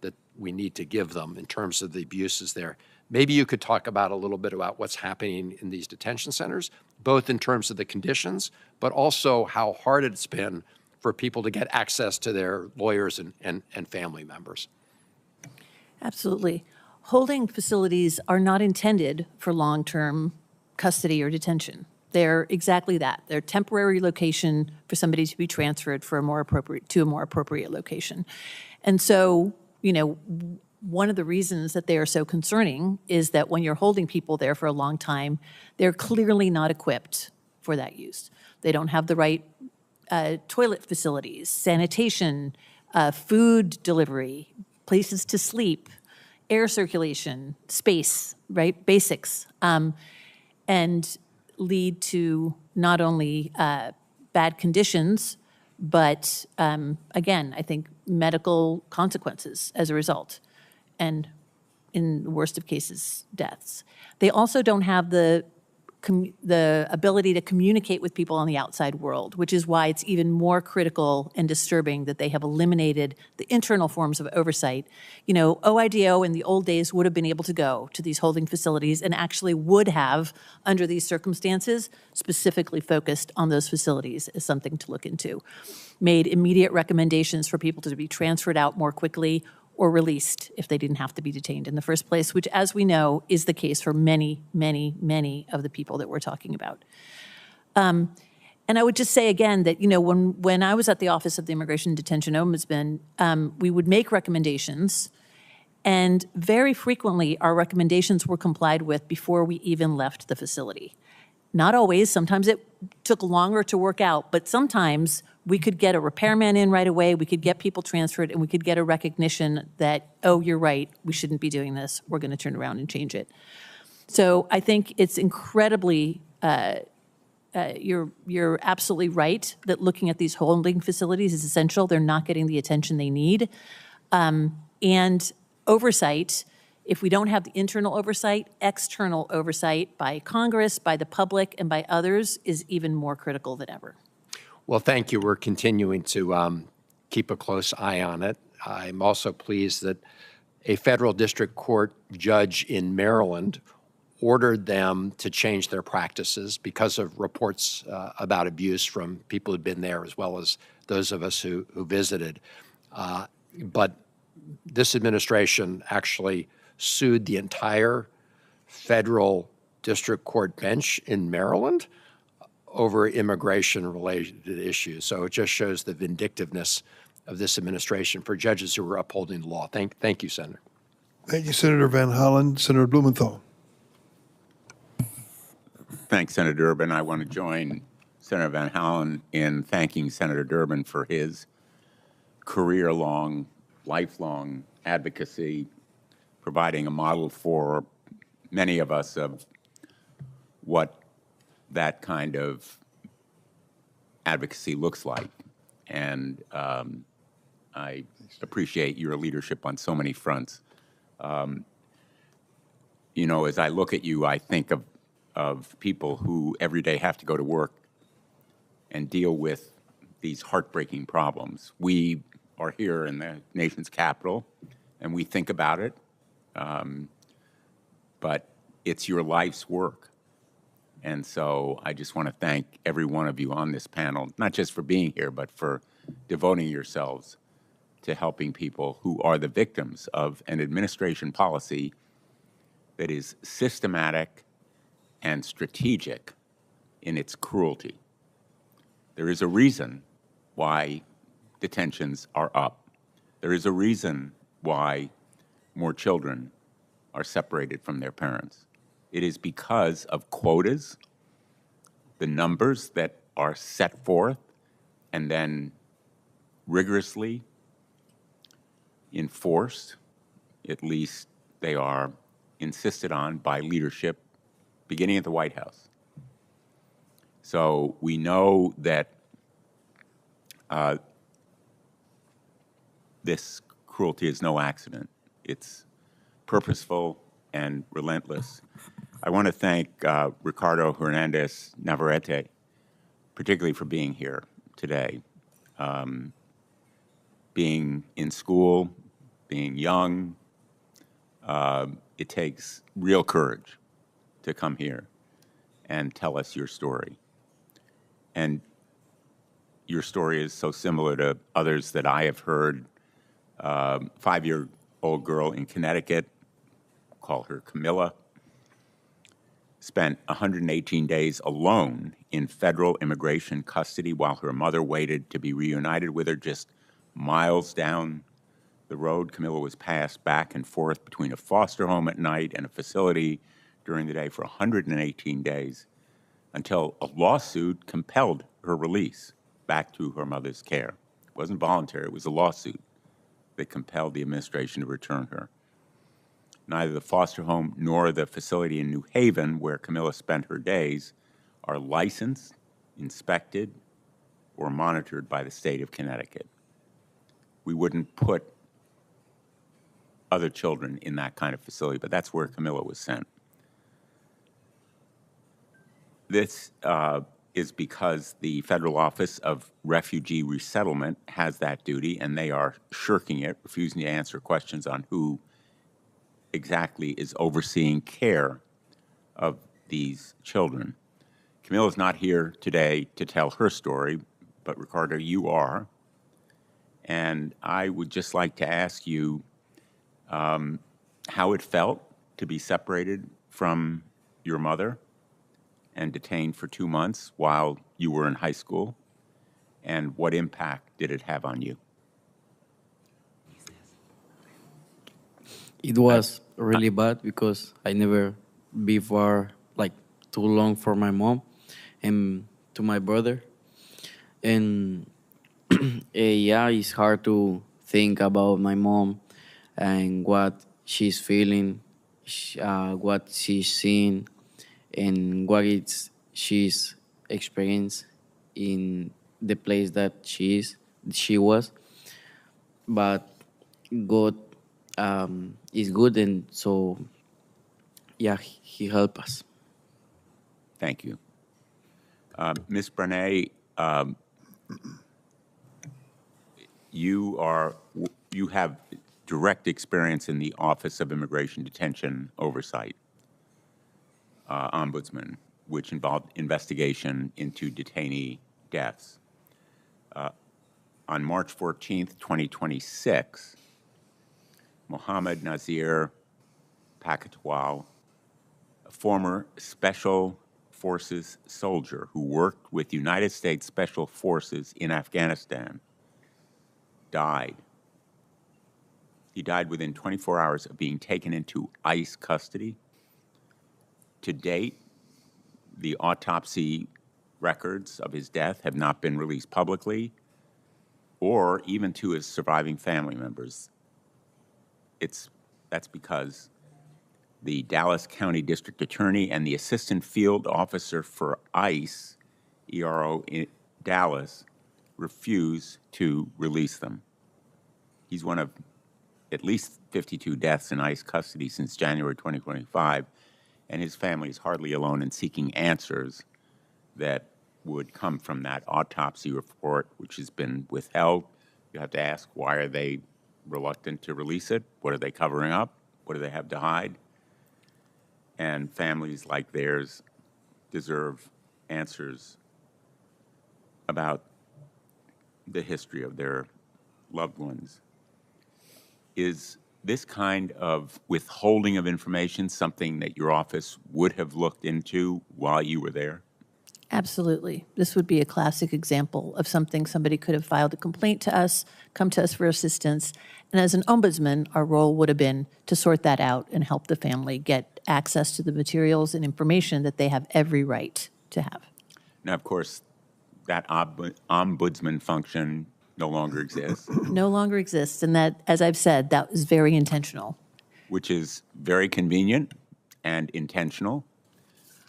that we need to give them in terms of the abuses there. Maybe you could talk about a little bit about what's happening in these detention centers, both in terms of the conditions, but also how hard it's been for people to get access to their lawyers and family members. Absolutely. Holding facilities are not intended for long-term custody or detention. They're exactly that. They're temporary location for somebody to be transferred for a more appropriate location. And so, you know, one of the reasons that they are so concerning is that when you're holding people there for a long time, they're clearly not equipped for that use. They don't have the right toilet facilities, sanitation, food delivery, places to sleep, air circulation, space, right? Basics. And lead to not only bad conditions, but again, I think medical consequences as a result, and in the worst of cases, deaths. They also don't have the ability to communicate with people on the outside world, which is why it's even more critical and disturbing that they have eliminated the internal forms of oversight. You know, OIDO in the old days would have been able to go to these holding facilities and actually would have, under these circumstances, specifically focused on those facilities as something to look into. Made immediate recommendations for people to be transferred out more quickly or released if they didn't have to be detained in the first place, which, as we know, is the case for many, many, many of the people that we're talking about. And I would just say again that, you know, when I was at the Office of the Immigration and Detention Ombudsman, we would make recommendations, and very frequently our recommendations were complied with before we even left the facility. Not always. Sometimes it took longer to work out, but sometimes we could get a repairman in right away, we could get people transferred, and we could get a recognition that, oh, you're right, we shouldn't be doing this, we're going to turn around and change it. So I think it's incredibly, you're absolutely right that looking at these holding facilities is essential. They're not getting the attention they need. And oversight, if we don't have the internal oversight, external oversight by Congress, by the public, and by others is even more critical than ever. Well, thank you. We're continuing to keep a close eye on it. I'm also pleased that a federal district court judge in Maryland ordered them to change their practices because of reports about abuse from people who'd been there, as well as those of us who visited. But this administration actually sued the entire federal district court bench in Maryland over immigration-related issues. So it just shows the vindictiveness of this administration for judges who are upholding the law. Thank you, Senator. Thank you, Senator Van Hollen. Senator Blumenthal. Thanks, Senator Durbin. I want to join Senator Van Hollen in thanking Senator Durbin for his career-long, lifelong advocacy, providing a model for many of us of what that kind of advocacy looks like. And I appreciate your leadership on so many fronts. You know, as I look at you, I think of people who every day have to go to work and deal with these heartbreaking problems. We are here in the nation's capital, and we think about it, but it's your life's work And so I just want to thank every one of you on this panel, not just for being here, but for devoting yourselves to helping people who are the victims of an administration policy that is systematic and strategic in its cruelty. There is a reason why detentions are up. There is a reason why more children are separated from their parents. It is because of quotas, the numbers that are set forth and then rigorously enforced, at least they are insisted on by leadership, beginning at the White House. So we know that this cruelty is no accident. It's purposeful and relentless. I want to thank Ricardo Hernandez Navarrete, particularly for being here today. Being in school, being young, it takes real courage to come here and tell us your story. And your story is so similar to others that I have heard. 5-year-old girl in Connecticut, call her Camilla, spent 118 days alone in federal immigration custody while her mother waited to be reunited with her just miles down the road. Camilla was passed back and forth between a foster home at night and a facility during the day for 118 days until a lawsuit compelled her release back to her mother's care. It wasn't voluntary, it was a lawsuit that compelled the administration to return her. Neither the foster home nor the facility in New Haven, where Camilla spent her days, are licensed, inspected, or monitored by the state of Connecticut. We wouldn't put other children in that kind of facility, but that's where Camilla was sent. This is because the Federal Office of Refugee Resettlement has that duty, and they are shirking it, refusing to answer questions on who exactly is overseeing care of these children. Camilla's not here today to tell her story, but Ricardo, you are. And I would just like to ask you how it felt to be separated from your mother and detained for 2 months while you were in high school, and what impact did it have on you? It was really bad because I never before like too long for my mom and to my brother, and yeah, it's hard to think about my mom and what she's feeling, what she's seeing, and what she's experienced in the place that she was. But God is good, and so yeah, He helped us. Thank you. Ms. Brené, you have direct experience in the Office of Immigration Detention Oversight, Ombudsman, which involved investigation into detainee deaths. On March 14th, 2026, Mohammed Nazir Pakatwal, a former Special Forces soldier who worked with United States Special Forces in Afghanistan, died. He died within 24 hours of being taken into ICE custody. To date, the autopsy records of his death have not been released publicly or even to his surviving family members. That's because the Dallas County District Attorney and the Assistant Field Officer for ICE, ERO in Dallas, refuse to release them. He's one of at least 52 deaths in ICE custody since January 2025, and his family is hardly alone in seeking answers that would come from that autopsy report, which has been withheld. You have to ask, why are they reluctant to release it? What are they covering up? What do they have to hide? And families like theirs deserve answers about the history of their loved ones. Is this kind of withholding of information something that your office would have looked into while you were there? Absolutely. This would be a classic example of something somebody could have filed a complaint to us, come to us for assistance, and as an ombudsman, our role would have been to sort that out and help the family get access to the materials and information that they have every right to have. Now, of course, that ombudsman function no longer exists. No longer exists, and that, as I've said, that was very intentional. Which is very convenient and intentional,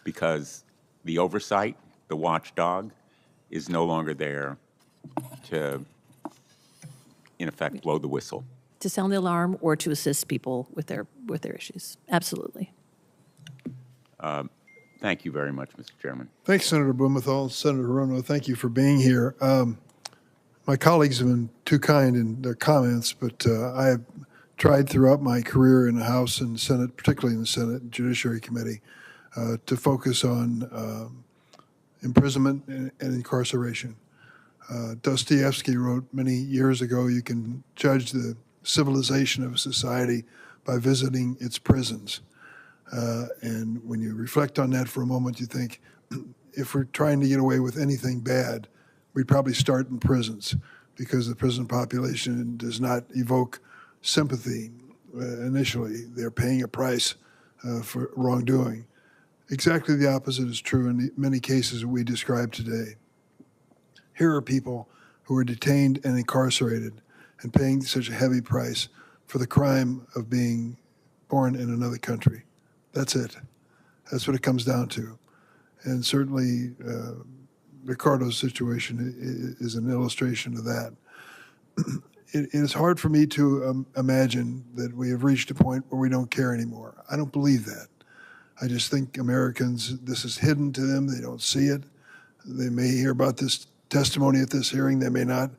because the oversight, the watchdog, is no longer there to, in effect, blow the whistle. To sound the alarm or to assist people with their issues. Absolutely. Thank you very much, Mr. Chairman. Thanks, Senator Blumenthal. Senator Rono, thank you for being here. My colleagues have been too kind in their comments, but I have tried throughout my career in the House and Senate, particularly in the Senate Judiciary Committee, to focus on imprisonment and incarceration. Dostoevsky wrote many years ago, you can judge the civilization of a society by visiting its prisons. And when you reflect on that for a moment, you think, if we're trying to get away with anything bad, we'd probably start in prisons, because the prison population does not evoke sympathy initially. They're paying a price for wrongdoing. Exactly the opposite is true in the many cases we described today. Here are people who are detained and incarcerated and paying such a heavy price for the crime of being born in another country. That's it. That's what it comes down to. And certainly Ricardo's situation is an illustration of that. It is hard for me to imagine that we have reached a point where we don't care anymore. I don't believe that. I just think Americans, this is hidden to them. They don't see it. They may hear about this testimony at this hearing, they may not.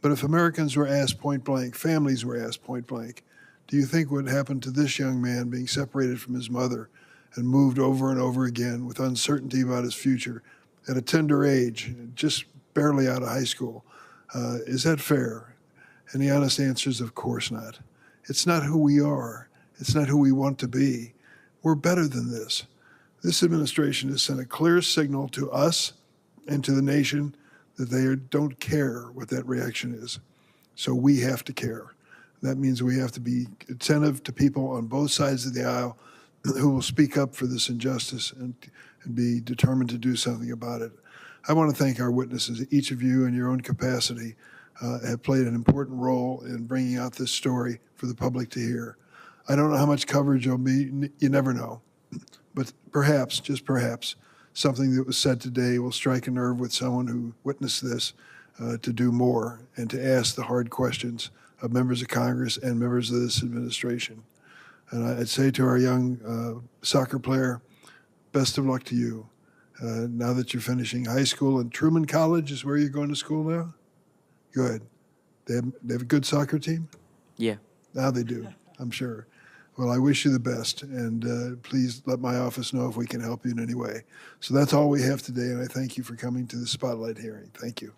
But if Americans were asked point blank, families were asked point blank, do you think what happened to this young man being separated from his mother and moved over and over again with uncertainty about his future at a tender age, just barely out of high school, is that fair? And the honest answer is, of course not. It's not who we are. It's not who we want to be. We're better than this. This administration has sent a clear signal to us and to the nation that they don't care what that reaction is. So we have to care. That means we have to be attentive to people on both sides of the aisle who will speak up for this injustice and be determined to do something about it. I want to thank our witnesses. Each of you in your own capacity have played an important role in bringing out this story for the public to hear. I don't know how much coverage there'll be. You never know. But perhaps, just perhaps, something that was said today will strike a nerve with someone who witnessed this to do more and to ask the hard questions of members of Congress and members of this administration. And I'd say to our young soccer player, best of luck to you. Now that you're finishing high school, and Truman College is where you're going to school now? Good. They have a good soccer team? Yeah. Now they do, I'm sure. Well, I wish you the best, and please let my office know if we can help you in any way. So that's all we have today, and I thank you for coming to the Spotlight hearing. Thank you.